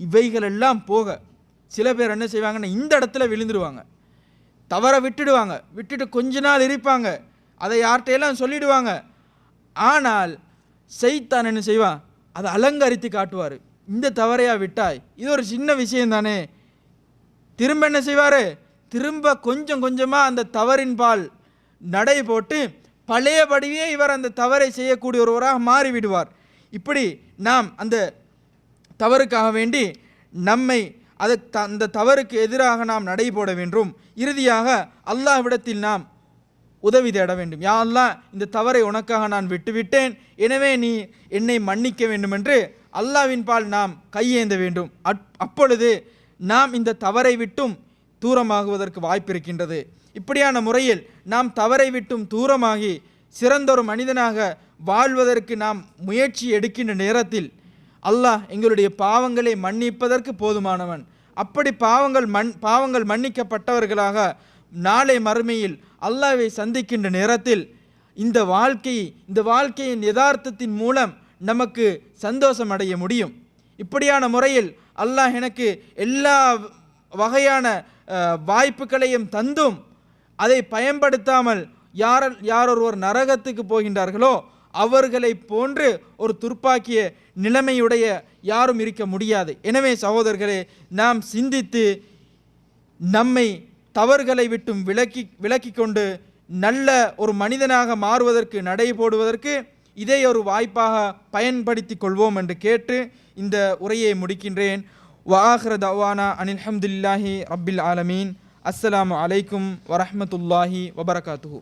இவைகளெல்லாம் போக சில பேர் என்ன செய்வாங்கன்னா இந்த இடத்துல விழுந்துடுவாங்க, தவறை விட்டுட்டு கொஞ்ச நாள் இருப்பாங்க, அதை யார்கிட்டையெல்லாம் சொல்லிடுவாங்க. ஆனால் ஷைத்தான் என்ன செய்வான்? அதை அலங்கரித்து காட்டுவார். இந்த தவறையா விட்டாய், இது ஒரு சின்ன விஷயம் தானே. திரும்ப என்ன செய்வார்? திரும்ப கொஞ்சம் கொஞ்சமாக அந்த தவறின் பால் நடை போட்டு பழையபடியே இவர் அந்த தவறை செய்யக்கூடிய ஒருவராக மாறிவிடுவார். இப்படி நாம் அந்த தவறுக்காக வேண்டி நம்மை அந்த தவறுக்கு எதிராக நாம் நடை போட வேண்டும். இறுதியாக அல்லாஹ்விடத்தில் நாம் உதவி தேட வேண்டும். யா அல்லாஹ், இந்த தவறை உனக்காக நான் விட்டுவிட்டேன், எனவே நீ என்னை மன்னிக்க வேண்டும் என்று அல்லாஹ்வின் பால் நாம் கையேந்த வேண்டும். அப்பொழுது நாம் இந்த தவறை விட்டும் தூரமாகுவதற்கு வாய்ப்பு இருக்கின்றது. இப்படியான முறையில் நாம் தவறை விட்டும் தூரமாகி சிறந்தொரு மனிதனாக வாழ்வதற்கு நாம் முயற்சி எடுக்கின்ற நேரத்தில் அல்லாஹ் எங்களுடைய பாவங்களை மன்னிப்பதற்கு போதுமானவன். அப்படி பாவங்கள் மன்னிக்கப்பட்டவர்களாக நாளை மறுமையில் அல்லாஹ்வை சந்திக்கின்ற நேரத்தில் இந்த வாழ்க்கையின் யதார்த்தத்தின் மூலம் நமக்கு சந்தோஷம் அடைய முடியும். இப்படியான முறையில் அல்லாஹ் எனக்கு எல்லா வகையான வாய்ப்புகளையும் தந்தும் அதை பயன்படுத்தாமல் யாரொருவர் நரகத்துக்கு போகின்றார்களோ அவர்களை போன்று ஒரு துர்ப்பாக்கிய நிலைமையுடைய யாரும் இருக்க முடியாது. எனவே சகோதரர்களே, நாம் சிந்தித்து நம்மை தவறுகளை விட்டும் விலக்கி கொண்டு நல்ல ஒரு மனிதனாக மாறுவதற்கு நடை போடுவதற்கு இதை ஒரு வாய்ப்பாக பயன்படுத்தி கொள்வோம் என்று கேட்டு இந்த உரையை முடிக்கின்றேன். வஆகிரு தஅவானா அனில் ஹம்துலில்லாஹி ரப்பில் ஆலமீன். அஸ்ஸலாமு அலைக்கும் வரஹ்மத்துல்லாஹி வபரகாத்துஹு.